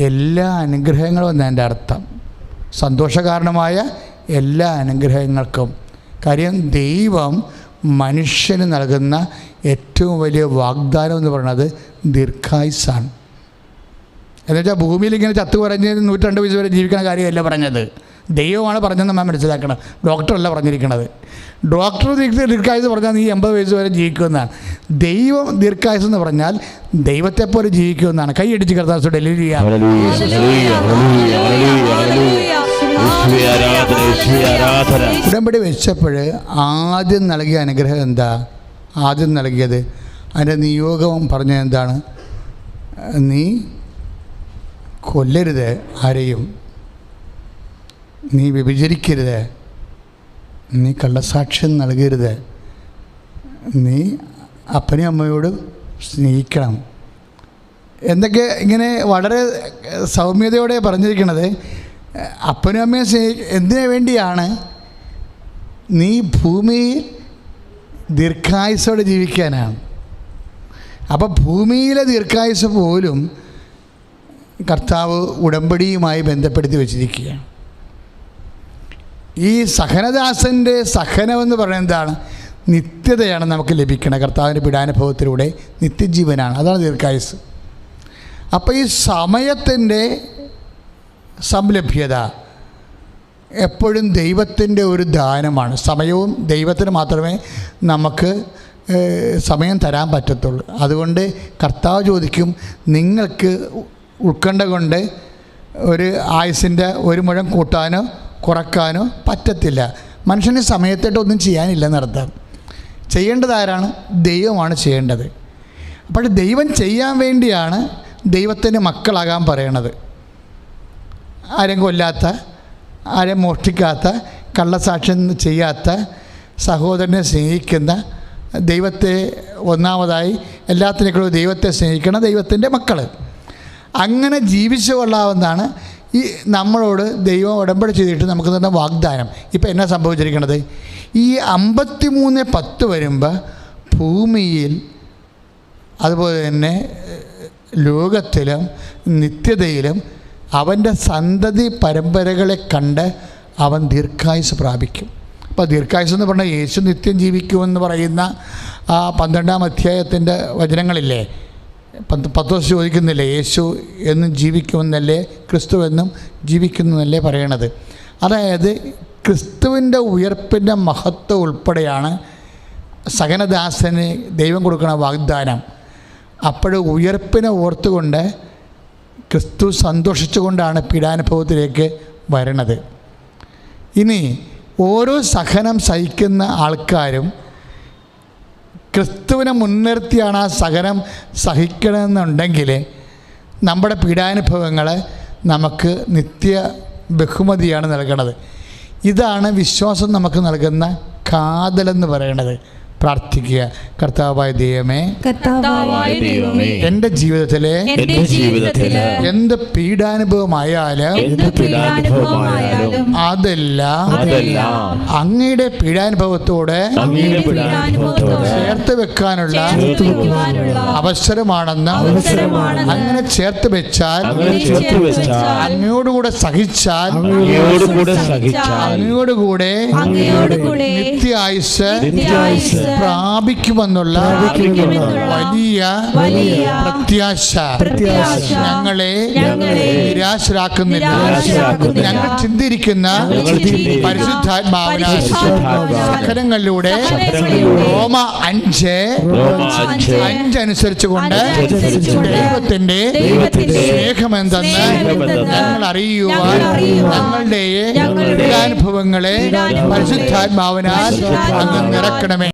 എല്ലാ അനുഗ്രഹങ്ങളും എന്നതിൻ്റെ അർത്ഥം. സന്തോഷകാരണമായ എല്ലാ അനുഗ്രഹങ്ങൾക്കും. കാര്യം ദൈവം മനുഷ്യന് നൽകുന്ന ഏറ്റവും വലിയ വാഗ്ദാനം എന്ന് പറയുന്നത് ദീർഘായുസ്സാണ്. എന്നുവെച്ചാൽ ഭൂമിയിൽ ഇങ്ങനെ ചത്തു പറഞ്ഞ് 102 വയസ്സ് വരെ ജീവിക്കുന്ന കാര്യമല്ല പറഞ്ഞത്. ദൈവമാണ് പറഞ്ഞതെന്ന് നമ്മൾ മനസ്സിലാക്കണം. ഡോക്ടറല്ല പറഞ്ഞിരിക്കണത്. ഡോക്ടർ ദീർഘായുസ് പറഞ്ഞാൽ നീ 80 വയസ്സ് വരെ ജീവിക്കുമെന്നാണ്. ദൈവം ദീർഘായുസ് എന്ന് പറഞ്ഞാൽ ദൈവത്തെപ്പോലെ ജീവിക്കുമെന്നാണ്. കൈയടിച്ച് കർത്താവ് ഡെലിവറി ചെയ്യാം. ഉടമ്പടി വെച്ചപ്പോൾ ആദ്യം നൽകിയ അനുഗ്രഹം എന്താ? ആദ്യം നൽകിയത് അതിൻ്റെ നിയോഗം പറഞ്ഞത് എന്താണ്? നീ കൊല്ലരുത് ആരെയും, നീ വ്യഭിചരിക്കരുത്, നീ കള്ളസാക്ഷ്യം നൽകരുത്, നീ അപ്പനെയും അമ്മയോട് സ്നേഹിക്കണം എന്നൊക്കെ ഇങ്ങനെ വളരെ സൗമ്യതയോടെ പറഞ്ഞിരിക്കുന്നത്. അപ്പനും അമ്മയും എന്തിനു വേണ്ടിയാണ്? നീ ഭൂമിയിൽ ദീർഘായുസ്സോടെ ജീവിക്കാനാണ്. അപ്പോൾ ഭൂമിയിലെ ദീർഘായുസ് പോലും കർത്താവ് ഉടമ്പടിയുമായി ബന്ധപ്പെടുത്തി വച്ചിരിക്കുകയാണ്. ഈ സഹനദാസൻ്റെ സഹനമെന്ന് പറയുന്നത് എന്താണ്? നിത്യതയാണ് നമുക്ക് ലഭിക്കുന്നത്. കർത്താവിൻ്റെ പീഡാനുഭവത്തിലൂടെ നിത്യജീവനാണ്. അതാണ് ദീർഘായുസ്. അപ്പോൾ ഈ സമയത്തിൻ്റെ സംലഭ്യത എപ്പോഴും ദൈവത്തിൻ്റെ ഒരു ദാനമാണ്. സമയവും ദൈവത്തിന് മാത്രമേ നമുക്ക് സമയം തരാൻ പറ്റത്തുള്ളൂ. അതുകൊണ്ട് കർത്താവ് ചോദിക്കും, നിങ്ങൾക്ക് ഉത്കണ്ഠ കൊണ്ട് ഒരു ആയുസിൻ്റെ 1 മുഴം കൂട്ടാനോ കുറക്കാനോ പറ്റത്തില്ല. മനുഷ്യന് സമയത്തായിട്ടൊന്നും ചെയ്യാനില്ലെന്നർത്ഥം. ചെയ്യേണ്ടത് ആരാണ്? ദൈവമാണ് ചെയ്യേണ്ടത്. അപ്പോൾ ദൈവം ചെയ്യാൻ വേണ്ടിയാണ് ദൈവത്തിൻ്റെ മക്കളാകാൻ പറയണത്. ആരെയും കൊല്ലാത്ത, ആരെയും മോഷ്ടിക്കാത്ത, കള്ളസാക്ഷ്യം ചെയ്യാത്ത, സഹോദരനെ സ്നേഹിക്കുന്ന, ദൈവത്തെ ഒന്നാമതായി എല്ലാത്തിനേക്കാളും ദൈവത്തെ സ്നേഹിക്കണം ദൈവത്തിൻ്റെ മക്കൾ. അങ്ങനെ ജീവിച്ചു കൊള്ളാവുന്നതാണ് ഈ നമ്മളോട് ദൈവം ഉടമ്പടി ചെയ്തിട്ട് നമുക്ക് തന്ന വാഗ്ദാനം. ഇപ്പം എന്നാ സംഭവിച്ചിരിക്കണത്? ഈ 53:10 വരുമ്പോൾ ഭൂമിയിൽ അതുപോലെ തന്നെ ലോകത്തിലും നിത്യതയിലും അവൻ്റെ സന്തതി പരമ്പരകളെ കണ്ട് അവൻ ദീർഘായുസ് പ്രാപിക്കും. അപ്പോൾ ദീർഘായുസ് എന്ന് പറഞ്ഞാൽ യേശു നിത്യം ജീവിക്കുമെന്ന് പറയുന്ന ആ 12-ാം അധ്യായത്തിൻ്റെ വചനങ്ങളില്ലേ, പത്രോസ് ചോദിക്കുന്നില്ലേ, യേശു എന്നും ജീവിക്കുമെന്നല്ലേ, ക്രിസ്തു എന്നും ജീവിക്കുമെന്നല്ലേ പറയണത്. അതായത് ക്രിസ്തുവിൻ്റെ ഉയർപ്പിൻ്റെ മഹത്വം ഉൾപ്പെടെയാണ് സഹനദാസന് ദൈവം കൊടുക്കുന്ന വാഗ്ദാനം. അപ്പോൾ ഉയർപ്പിനെ ഓർത്തുകൊണ്ട് ക്രിസ്തു സന്തോഷിച്ചുകൊണ്ടാണ് പീഡാനുഭവത്തിലേക്ക് വരണത്. ഇനി ഓരോ സഹനം സഹിക്കുന്ന ആൾക്കാരും ക്രിസ്തുവിനെ മുൻനിർത്തിയാണ് ആ സഹനം സഹിക്കണമെന്നുണ്ടെങ്കിൽ നമ്മുടെ പീഡാനുഭവങ്ങൾ നമുക്ക് നിത്യ ബഹുമതിയാണ് നൽകണത്. ഇതാണ് വിശ്വാസം നമുക്ക് നൽകുന്ന കാതലെന്ന് പറയണത്. പ്രാർത്ഥിക്കുക. കർത്താവായ ദൈവമേ, എൻ്റെ ജീവിതത്തിലെ എന്ത് പീഡാനുഭവമായാലും അതെല്ലാം അങ്ങയുടെ പീഡാനുഭവത്തോടെ ചേർത്ത് വെക്കാനുള്ള അവസരമാണെന്ന്, അങ്ങനെ ചേർത്ത് വെച്ചാൽ, അങ്ങയോടുകൂടെ സഹിച്ചാൽ, അങ്ങയോടുകൂടെ നിത്യായുസ് പ്രാപിക്കുമെന്നുള്ള വലിയ പ്രത്യാശ ഞങ്ങളെ നിരാശരാക്കുന്നില്ല. ഞങ്ങൾ ചിന്തിരിക്കുന്ന പരിശുദ്ധാത്മാവിനാൽ സഹനങ്ങളിലൂടെ റോമ 5:5 അനുസരിച്ചുകൊണ്ട് ദൈവത്തിന്റെ സ്നേഹമെന്തെന്ന് ഞങ്ങൾ അറിയുവാൻ ഞങ്ങളുടെ അനുഭവങ്ങളെ പരിശുദ്ധാത്മാവിനാൽ അങ്ങ് നിറക്കണമേ.